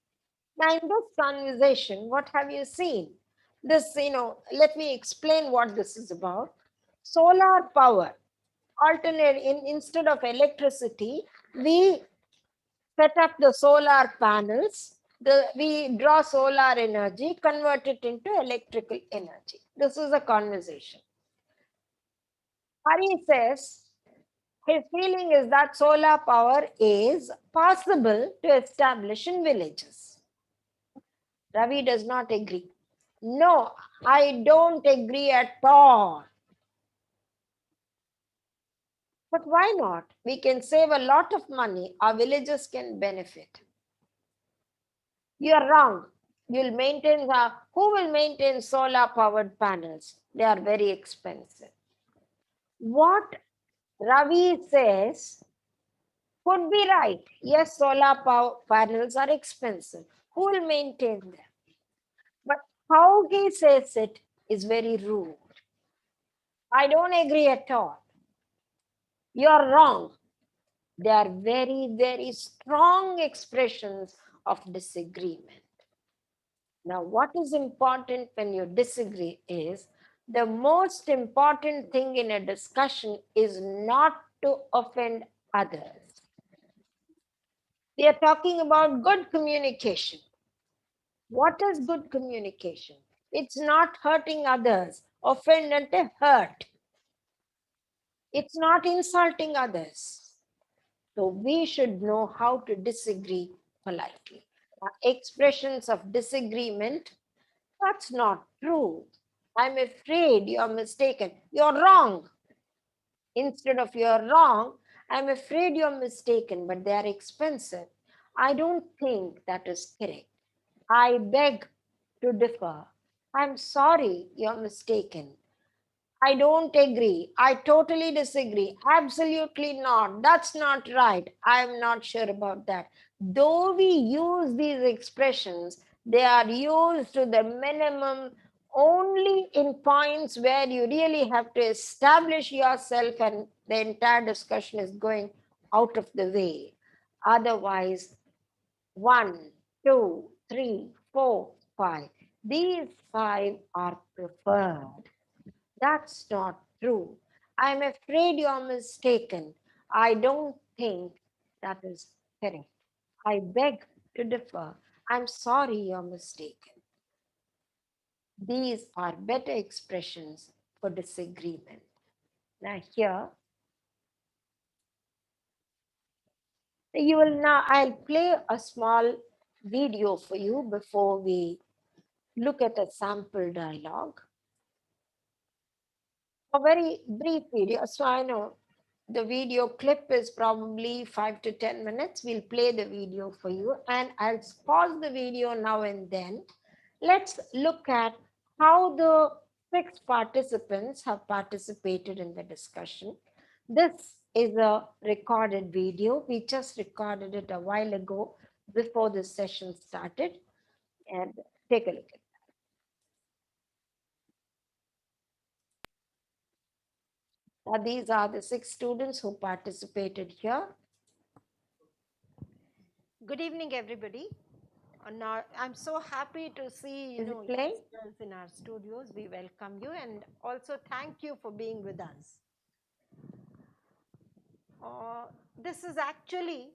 Now, in this conversation, what have you seen? This, let me explain what this is about. Solar power, instead of electricity, we set up the solar panels. We draw solar energy, convert it into electrical energy. This is a conversation. Hari says his feeling is that solar power is possible to establish in villages. Ravi does not agree. No, I don't agree at all. But why not? We can save a lot of money. Our villages can benefit. You are wrong. Who will maintain solar powered panels? They are very expensive. What Ravi says could be right. Yes, solar power panels are expensive. Who will maintain them? But how he says it is very rude. I don't agree at all. You're wrong. They are very, very strong expressions of disagreement. Now, what is important when you disagree is the most important thing in a discussion is not to offend others. We are talking about good communication. What is good communication? It's not hurting others. Offend and hurt. It's not insulting others. So we should know how to disagree politely. Expressions of disagreement, that's not true. I'm afraid you're mistaken. You're wrong. Instead of you're wrong, I'm afraid you're mistaken, but they are expensive. I don't think that is correct. I beg to differ. I'm sorry you're mistaken. I don't agree. I totally disagree. Absolutely not. That's not right. I'm not sure about that. Though we use these expressions, they are used to the minimum only in points where you really have to establish yourself and the entire discussion is going out of the way. Otherwise, 1, 2, 3, 4, 5. These 5 are preferred. That's not true. I'm afraid you're mistaken. I don't think that is correct. I beg to differ. I'm sorry you're mistaken. These are better expressions for disagreement. Now, here, I'll play a small video for you before we look at a sample dialogue. A very brief video. So I know the video clip is probably 5 to 10 minutes. We'll play the video for you and I'll pause the video now and then. Let's look at how the 6 participants have participated in the discussion. This is a recorded video. We just recorded it a while ago before the session started. And take a look at it. Now, these are the 6 students who participated here. Good evening, everybody. Now, I'm so happy to see youngsters in our studios. We welcome you and also thank you for being with us. This is actually,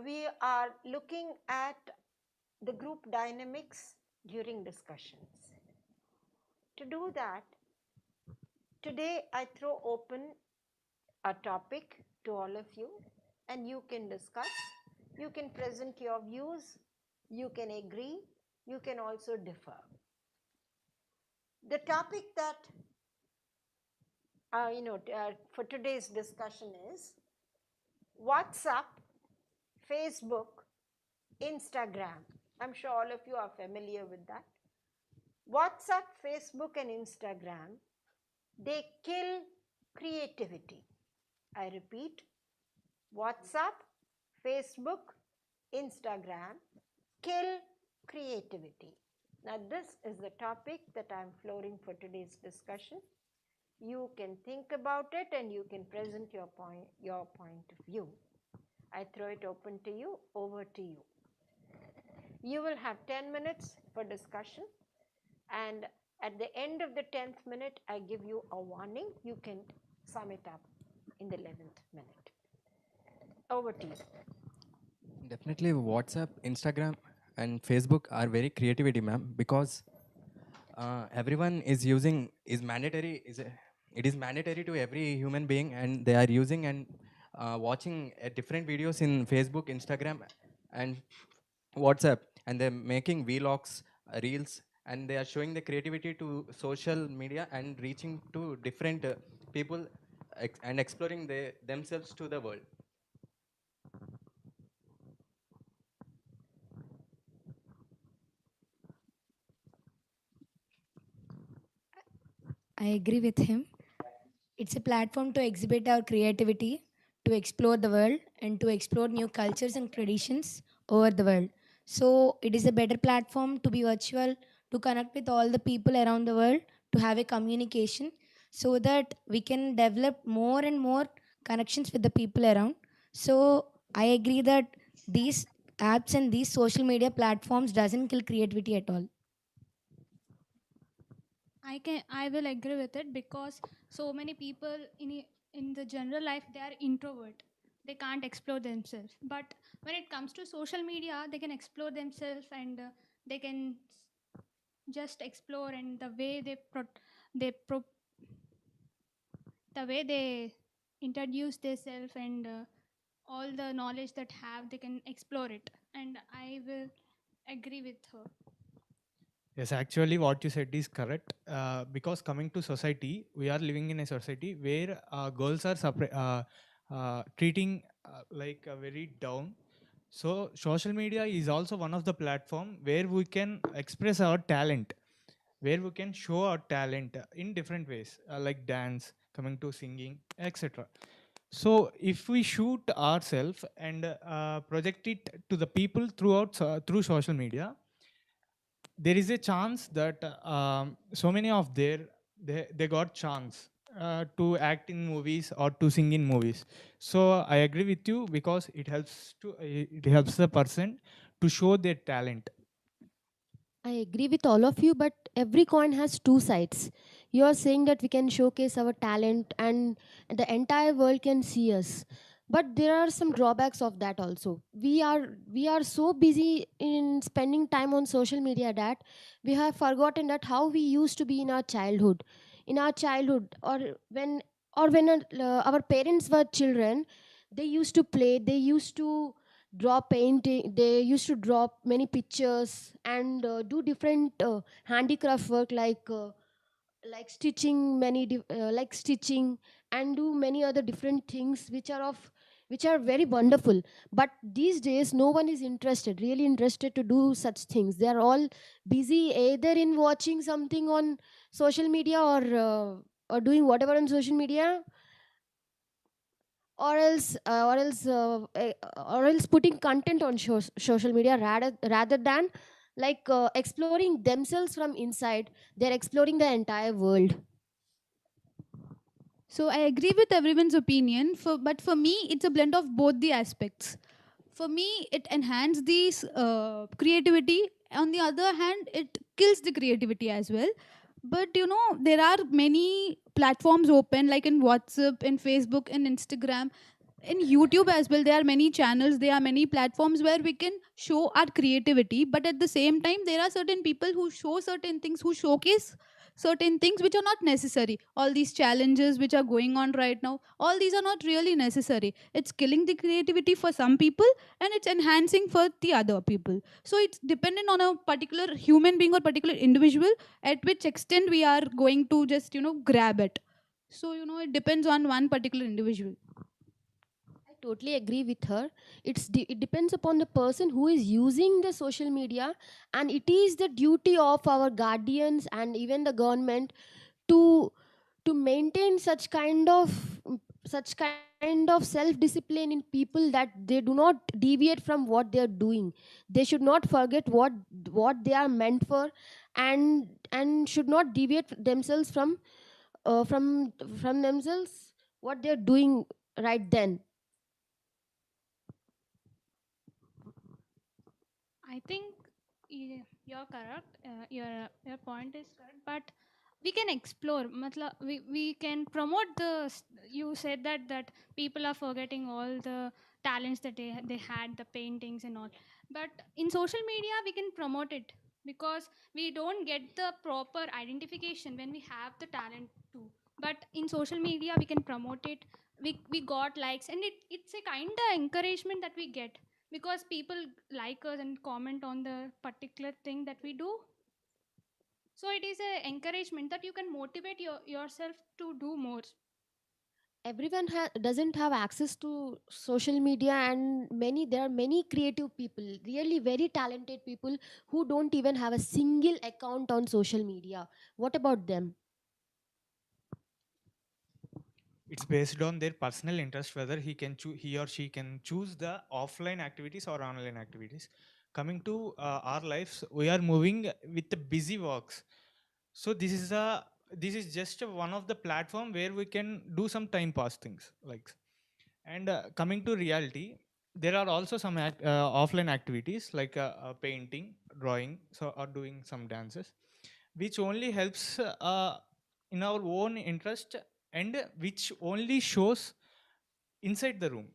we are looking at the group dynamics during discussions. To do that, today I throw open a topic to all of you and you can discuss. You can present your views, you can agree, you can also differ. The topic that for today's discussion is WhatsApp, Facebook, Instagram. I'm sure all of you are familiar with that. WhatsApp, Facebook, and Instagram, they kill creativity. I repeat, WhatsApp, Facebook, Instagram kill creativity. Now, this is the topic that I'm flooring for today's discussion. You can think about it and you can present your point of view. I throw it open to you, over to you. You will have 10 minutes for discussion and at the end of the 10th minute, I give you a warning. You can sum it up in the 11th minute. Over to you. Definitely WhatsApp, Instagram and Facebook are very creativity, ma'am, because everyone is using, it is mandatory to every human being and they are using and watching different videos in Facebook, Instagram and WhatsApp, and they're making vlogs, reels, and they are showing the creativity to social media and reaching to different people and exploring themselves to the world. I agree with him. It's a platform to exhibit our creativity, to explore the world, and to explore new cultures and traditions over the world. So, it is a better platform to be virtual, to connect with all the people around the world, to have a communication, so that we can develop more and more connections with the people around. So, I agree that these apps and these social media platforms doesn't kill creativity at all. I will agree with it because so many people in the general life they are introvert. They can't explore themselves. But when it comes to social media, they can explore themselves and they can just explore, and the way they pro- the way they introduce themselves, and all the knowledge that have, they can explore it, and I will agree with her. Yes, actually, what you said is correct. Because coming to society, we are living in a society where girls are treating like very down. So social media is also one of the platform where we can express our talent, where we can show our talent in different ways, like dance, coming to singing, etc. So if we shoot ourselves and project it to the people through social media, there is a chance that so many of they got chance to act in movies or to sing in movies. So I agree with you because it helps the person to show their talent. I agree with all of you, but every coin has two sides. You are saying that we can showcase our talent and the entire world can see us. But there are some drawbacks of that also. We are so busy in spending time on social media that we have forgotten that how we used to be in our childhood. In our childhood, or when our parents were children, they used to play, they used to draw painting, they used to draw many pictures and do different handicraft work like stitching like stitching and do many other different things which are very wonderful. But these days no one is really interested to do such things. They are all busy either in watching something on social media or doing whatever on social media, or else putting content on social media rather than exploring themselves from inside. They're exploring the entire world. So I agree with everyone's opinion, but for me, it's a blend of both the aspects. For me, it enhances the creativity. On the other hand, it kills the creativity as well. But there are many platforms open, like in WhatsApp, in Facebook, in Instagram, in YouTube as well. There are many channels, there are many platforms where we can show our creativity, but at the same time there are certain people who show certain things, who showcase certain things which are not necessary. All these challenges which are going on right now, all these are not really necessary. It's killing the creativity for some people, and it's enhancing for the other people. So it's dependent on a particular human being or particular individual, at which extent we are going to just grab it. So it depends on one particular individual. I totally agree with her. It depends upon the person who is using the social media, and it is the duty of our guardians and even the government to maintain such kind of self discipline in people that they do not deviate from what they are doing. They should not forget what they are meant for, and should not deviate themselves from themselves what they are doing right then. I think you're correct. Your point is correct, but we can explore. We can promote You said that people are forgetting all the talents that they had, the paintings and all. But in social media, we can promote it, because we don't get the proper identification when we have the talent too. But in social media, we can promote it. We got likes, and it's a kind of encouragement that we get, because people like us and comment on the particular thing that we do. So it is a encouragement that you can motivate yourself to do more. Everyone doesn't have access to social media, and there are many creative people, really very talented people, who don't even have a single account on social media. What about them? It's based on their personal interest whether he or she can choose the offline activities or online activities. Coming to our lives, we are moving with the busy works. So this is just one of the platform where we can do some time pass things like. And coming to reality, there are also some offline activities like painting, drawing, so or doing some dances, which only helps in our own interest, and which only shows inside the room.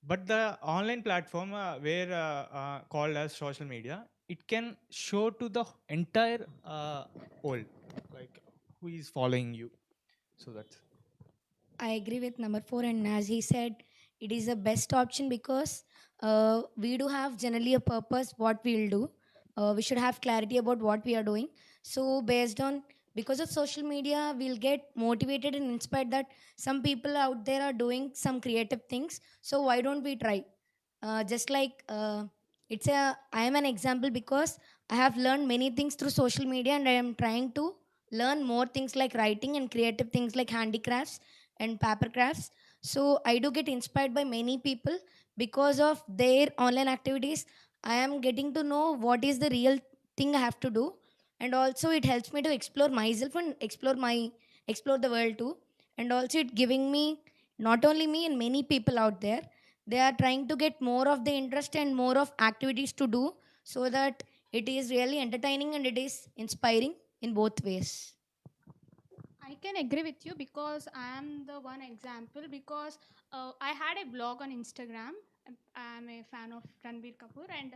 But the online platform where called as social media, it can show to the entire world, like who is following you. So that's I agree with number four, and as he said, it is the best option because we do have generally a purpose what we'll do. We should have clarity about what we are doing. So based on, because of social media, we'll get motivated and inspired that some people out there are doing some creative things. So why don't we try? Just like I am an example because I have learned many things through social media, and I am trying to learn more things like writing and creative things like handicrafts and paper crafts. So I do get inspired by many people because of their online activities. I am getting to know what is the real thing I have to do, and also it helps me to explore myself and explore the world too. And also it giving me, not only me and many people out there, they are trying to get more of the interest and more of activities to do, so that it is really entertaining and it is inspiring in both ways. I can agree with you because I am the one example because I had a blog on Instagram. I'm a fan of Ranbir Kapoor, and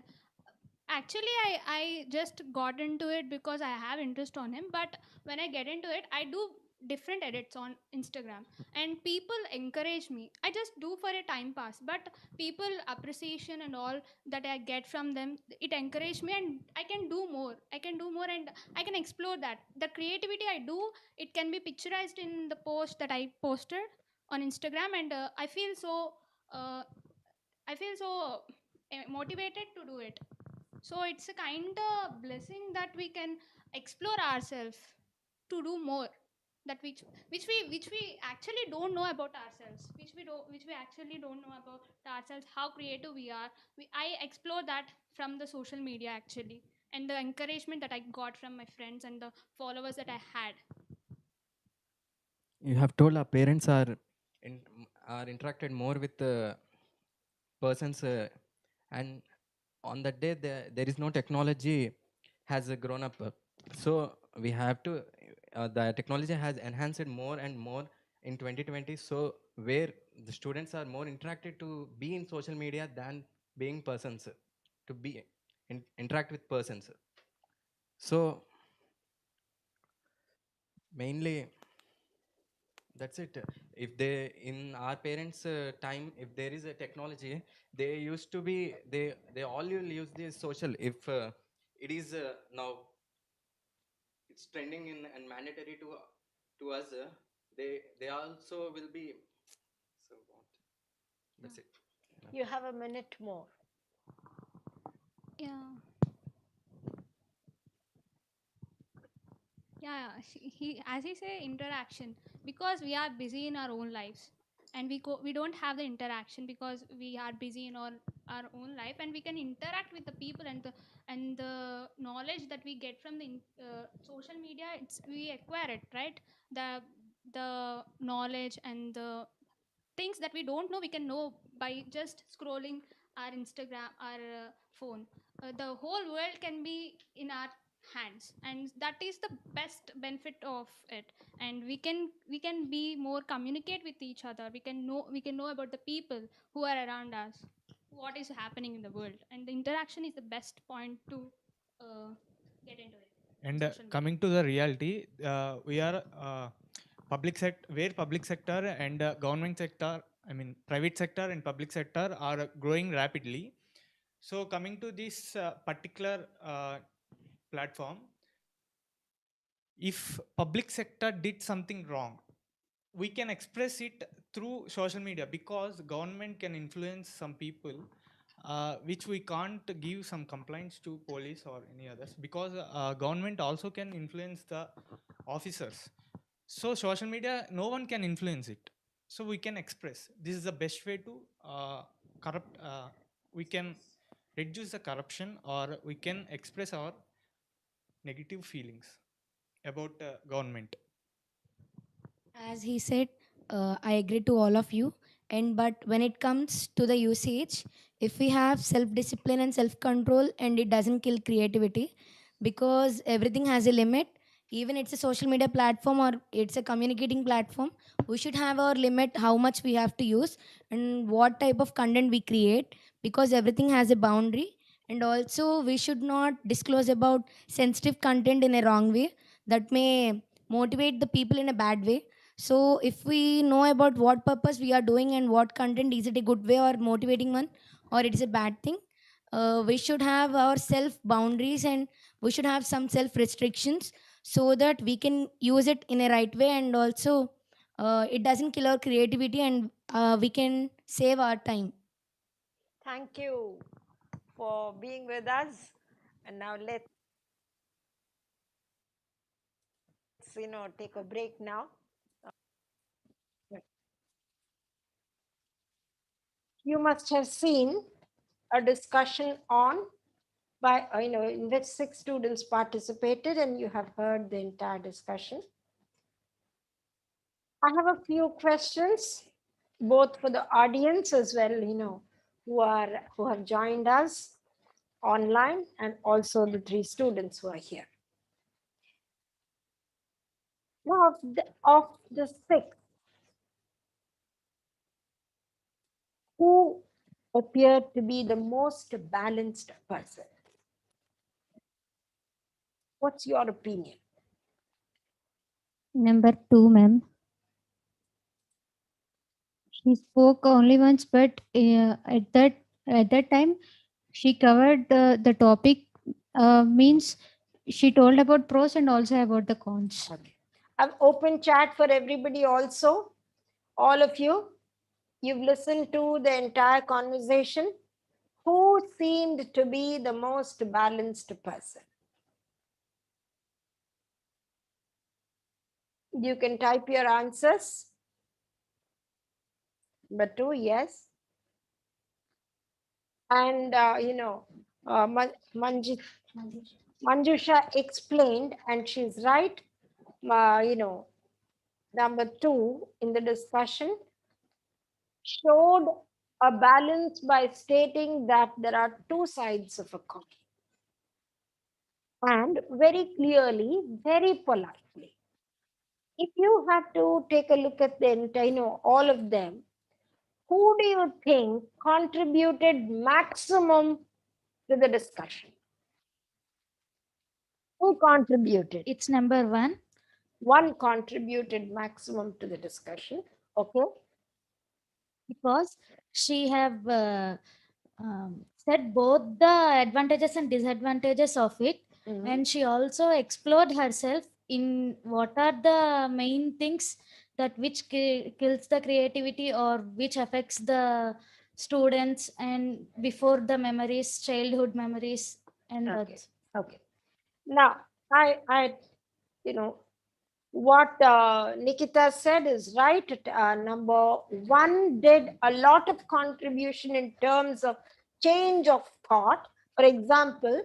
actually I just got into it because I have interest on him. But when I get into it, I do different edits on Instagram, and people encourage me. I just do for a time pass, but people appreciation and all that I get from them, it encourage me, and I can do more, and I can explore that the creativity I do. It can be picturized in the post that I posted on Instagram, and uh, I feel so motivated to do it. So it's a kind of blessing that we can explore ourselves to do more, that which we actually don't know about ourselves, which we actually don't know about ourselves, how creative we are. I explore that from the social media actually, and the encouragement that I got from my friends and the followers that I had. You have told our parents in, are interacted more with the persons, and on that day there is no technology has grown up. So we have to, the technology has enhanced it more and more in 2020. So where the students are more interacted to be in social media than being persons, to be interact with persons. So mainly that's it. If they, in our parents time, if there is a technology, they used to be, they all will use this social. If it is now it's trending in and mandatory to us, they also will be. So what, that's it. You have a minute more. Yeah. Yeah, he as he say interaction, because we are busy in our own lives, and we don't have the interaction because we are busy in our own life, and we can interact with the people, and the knowledge that we get from the social media, it's we acquire it, right? The knowledge and the things that we don't know, we can know by just scrolling our Instagram, our phone. The whole world can be in our hands, and that is the best benefit of it. And we can be more communicate with each other. We can know about the people who are around us, what is happening in the world, and the interaction is the best point to uh, get into it. And Social media. coming to the reality, we are public sector and government sector, I mean private sector and public sector are growing rapidly. So coming to this particular platform, if public sector did something wrong, we can express it through social media, because government can influence some people, which we can't give some complaints to police or any others, because government also can influence the officers. So social media, no one can influence it, so we can express. This is the best way to corrupt, we can reduce the corruption, or we can express our negative feelings about government. As he said, I agree to all of you. And but when it comes to the usage, if we have self discipline and self control, and it doesn't kill creativity, because everything has a limit. Even it's a social media platform or it's a communicating platform, we should have our limit how much we have to use and what type of content we create, because everything has a boundary. And also, we should not disclose about sensitive content in a wrong way that may motivate the people in a bad way. So, if we know about what purpose we are doing and what content, is it a good way or motivating one, or it is a bad thing, we should have our self boundaries and we should have some self restrictions so that we can use it in a right way, and also it doesn't kill our creativity, and we can save our time. Thank you for being with us. And now let's take a break now. You must have seen a discussion on by in which 6 students participated, and you have heard the entire discussion. I have a few questions, both for the audience as well, who have joined us online, and also the 3 students who are here. Now, of the 6, who appeared to be the most balanced person? What's your opinion? Number 2, ma'am. She spoke only once, but at that time she covered the topic. Means she told about pros and also about the cons. Okay. I've open chat for everybody also. All of you, you've listened to the entire conversation. Who seemed to be the most balanced person? You can type your answers. Number 2, yes. And Manjusha explained, and she's right. Number 2 in the discussion showed a balance by stating that there are 2 sides of a coin, and very clearly, very politely. If you have to take a look at all of them, who do you think contributed maximum to the discussion? Who contributed? It's number 1. One contributed maximum to the discussion. Okay. Because she have said both the advantages and disadvantages of it, Mhm. and she also explored herself in what are the main things that which kills the creativity or which affects the students and before the memories, childhood memories, and Okay. that's Okay. Now, I what Nikita said is right. Number 1 did a lot of contribution in terms of change of thought. For example,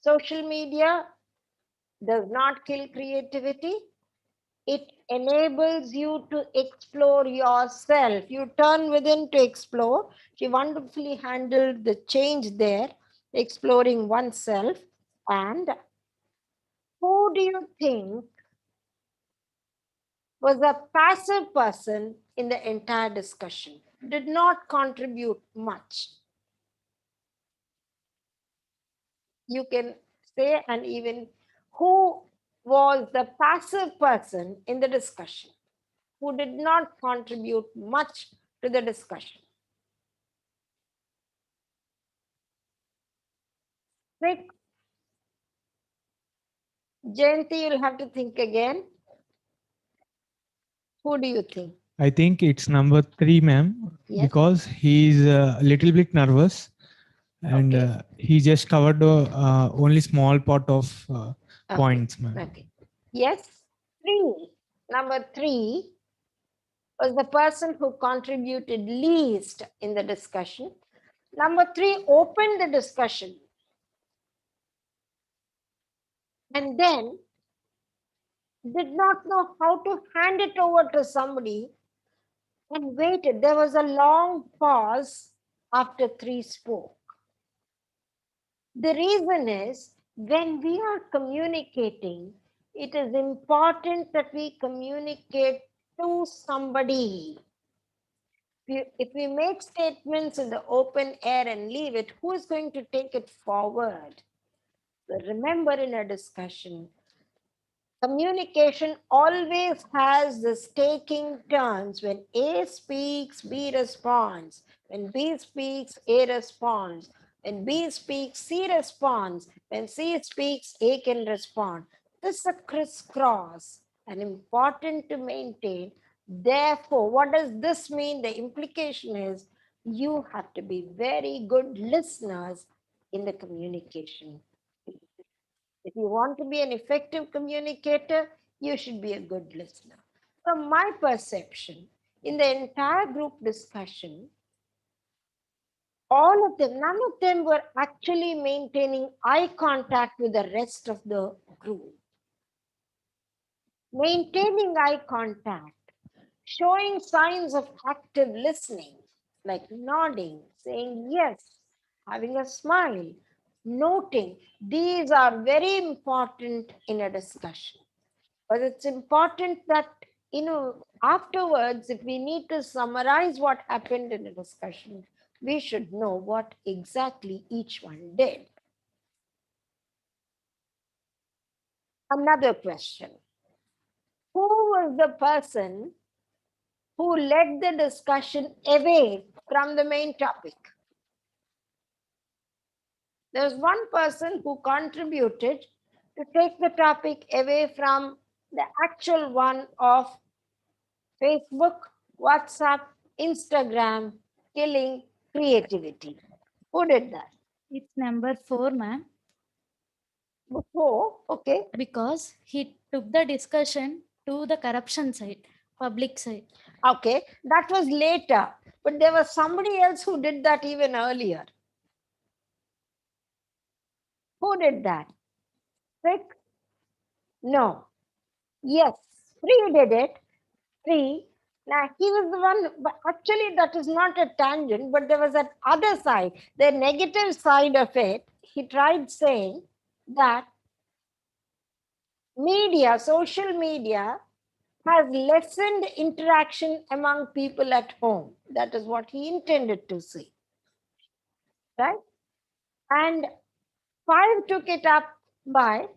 social media does not kill creativity. It enables you to explore yourself. You turn within to explore. She wonderfully handled the change there, exploring oneself. And who do you think was a passive person in the entire discussion? Did not contribute much. You can say, and even who was the passive person in the discussion, who did not contribute much to the discussion? 6. Jayanti, you'll have to think again. Who do you think? I think it's number 3, ma'am, Yes. because he's a little bit nervous and Okay. he just covered only small part of points, ma'am. Okay. Yes. 3. Number 3 was the person who contributed least in the discussion. Number 3 opened the discussion and then did not know how to hand it over to somebody and waited. There was a long pause after 3 spoke. The reason is, when we are communicating, it is important that we communicate to somebody. If we make statements in the open air and leave it, who is going to take it forward? So remember, in a discussion, communication always has this taking turns. When A speaks, B responds. When B speaks, A responds. When B speaks, C responds. When C speaks, A can respond. This is a crisscross and important to maintain. Therefore, what does this mean? The implication is you have to be very good listeners in the communication. If you want to be an effective communicator, you should be a good listener. From my perception, in the entire group discussion, all of them, none of them were actually maintaining eye contact with the rest of the group. Maintaining eye contact, showing signs of active listening, like nodding, saying yes, having a smile, noting, these are very important in a discussion. But it's important that, afterwards, if we need to summarize what happened in a discussion, we should know what exactly each one did. Another question. Who was the person who led the discussion away from the main topic? There's one person who contributed to take the topic away from the actual one of Facebook, WhatsApp, Instagram, killing creativity. Who did that? It's number 4, ma'am. Before, okay. Because he took the discussion to the corruption side, public side. Okay, that was later. But there was somebody else who did that even earlier. Who did that? 6? No. Yes, 3 did it. 3. Now, he was the one, but actually, that is not a tangent, but there was that other side, the negative side of it. He tried saying that media, social media, has lessened interaction among people at home. That is what he intended to say. Right? And 5 took it up by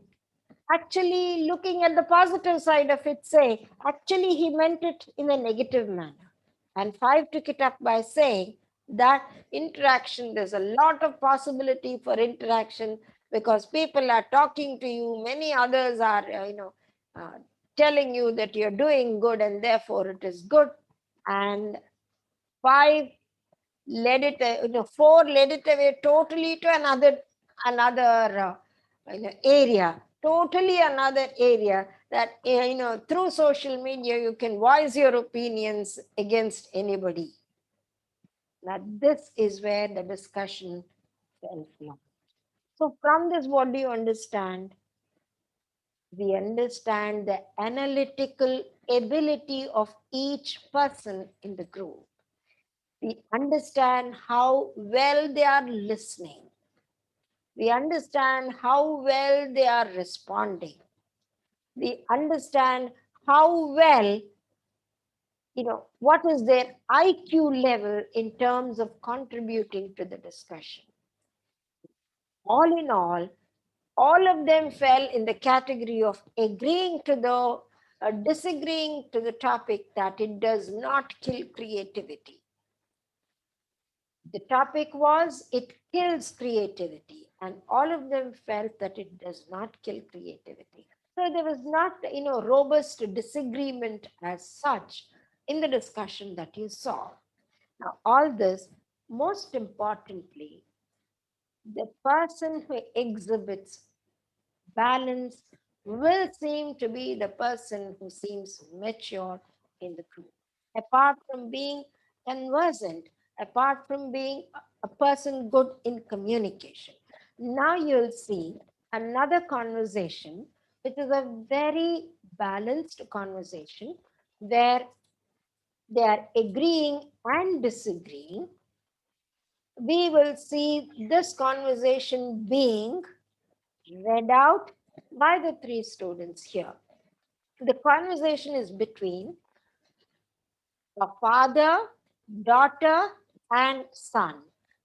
actually looking at the positive side of it, say, actually, he meant it in a negative manner. And 5 took it up by saying that interaction, there's a lot of possibility for interaction because people are talking to you, many others are, telling you that you're doing good and therefore it is good. And 5 led it, 4 led it away totally to another area, totally another area that, through social media, you can voice your opinions against anybody. Now, this is where the discussion fell flat. So, from this, what do you understand? We understand the analytical ability of each person in the group. We understand how well they are listening. We understand how well they are responding. We understand how well, what is their IQ level in terms of contributing to the discussion. All in all of them fell in the category of agreeing to the, disagreeing to the topic that it does not kill creativity. The topic was, it kills creativity, and all of them felt that it does not kill creativity. So there was not, robust disagreement as such in the discussion that you saw. Now, all this, most importantly, the person who exhibits balance will seem to be the person who seems mature in the group. Apart from being conversant, apart from being a person good in communication. Now you'll see another conversation, which is a very balanced conversation where they are agreeing and disagreeing. We will see this conversation being read out by the 3 students here. The conversation is between a father, daughter and son.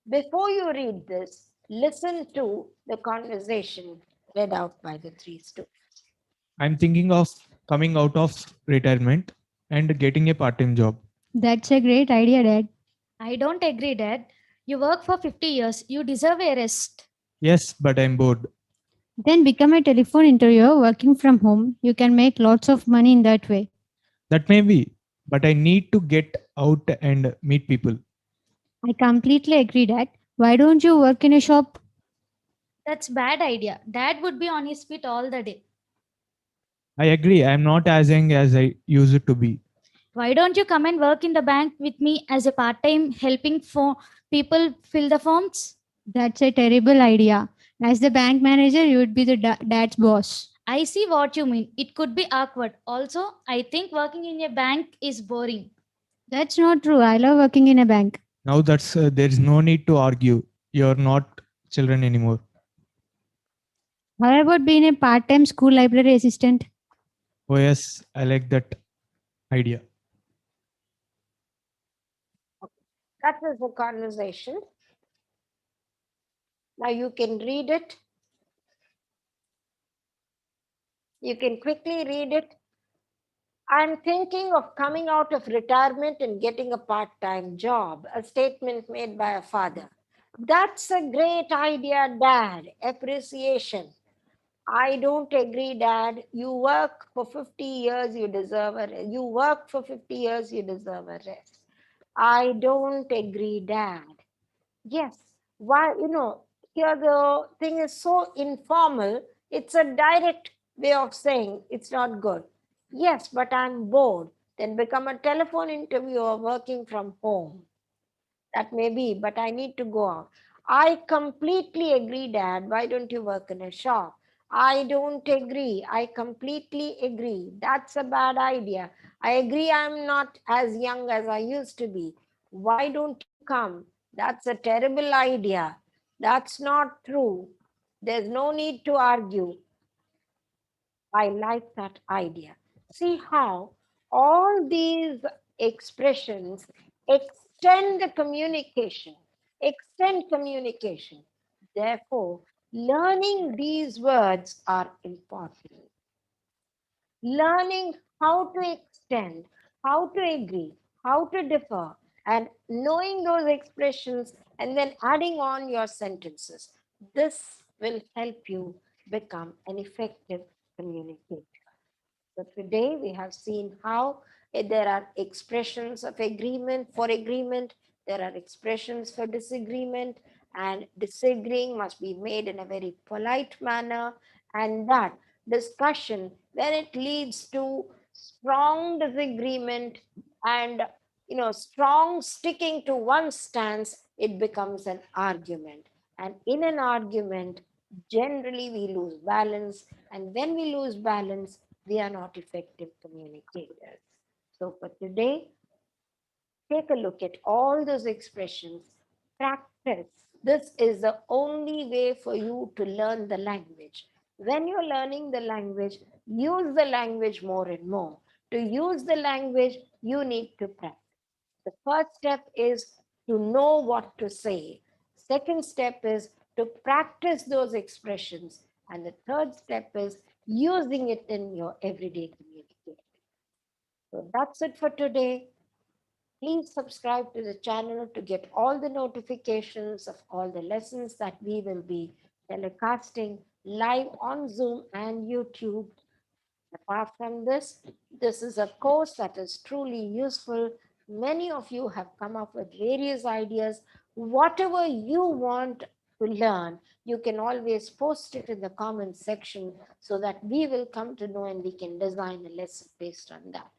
Before you read this, listen to the conversation read out by the three students. I'm thinking of coming out of retirement and getting a part-time job. That's a great idea, Dad. I don't agree, Dad. You work for 50 years. You deserve a rest. Yes, but I'm bored. Then become a telephone interviewer working from home. You can make lots of money in that way. That may be, but I need to get out and meet people. I completely agree, Dad. Why don't you work in a shop? That's bad idea. Dad would be on his feet all the day. I agree, I'm not as young as I used to be. Why don't you come and work in the bank with me as a part-time helping for people fill the forms? That's a terrible idea. As the bank manager, you would be the dad's boss. I see what you mean. It could be awkward. Also, I think working in a bank is boring. That's not true. I love working in a bank. Now that's there's no need to argue. You're not children anymore. How about being a part-time school library assistant? Oh yes, I like that idea. That was the conversation. Now you can read it. You can quickly read it. I'm thinking of coming out of retirement and getting a part time job, a statement made by a father. That's a great idea, Dad. Appreciation. I don't agree, Dad. You work for 50 years, you deserve a rest. You work for 50 years, you deserve a rest. I don't agree, Dad. Yes. Why, here the thing is so informal, it's a direct way of saying it's not good. Yes, but I'm bored. Then become a telephone interviewer working from home. That may be, but I need to go out. I completely agree, Dad. Why don't you work in a shop? I don't agree. I completely agree. That's a bad idea. I agree I'm not as young as I used to be. Why don't you come? That's a terrible idea. That's not true. There's no need to argue. I like that idea. See how all these expressions extend the communication, extend communication. Therefore, learning these words are important. Learning how to extend, how to agree, how to differ, and knowing those expressions and then adding on your sentences. This will help you become an effective communicator. So today we have seen how there are expressions of agreement for agreement, there are expressions for disagreement, and disagreeing must be made in a very polite manner, and that discussion, when it leads to strong disagreement and strong sticking to one stance, it becomes an argument. And in an argument, generally we lose balance, and when we lose balance, we are not effective communicators. So for today, take a look at all those expressions, practice. This is the only way for you to learn the language. When you're learning the language, use the language more and more. To use the language, you need to practice. The first step is to know what to say. Second step is to practice those expressions. And the third step is using it in your everyday communication. So that's it for today. Please subscribe to the channel to get all the notifications of all the lessons that we will be telecasting live on Zoom and YouTube. Apart from this, this is a course that is truly useful. Many of you have come up with various ideas. Whatever you want to learn, you can always post it in the comment section so that we will come to know and we can design a lesson based on that.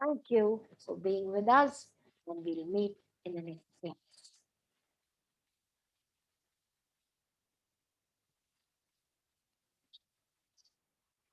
Thank you for being with us, and we'll meet in the next session.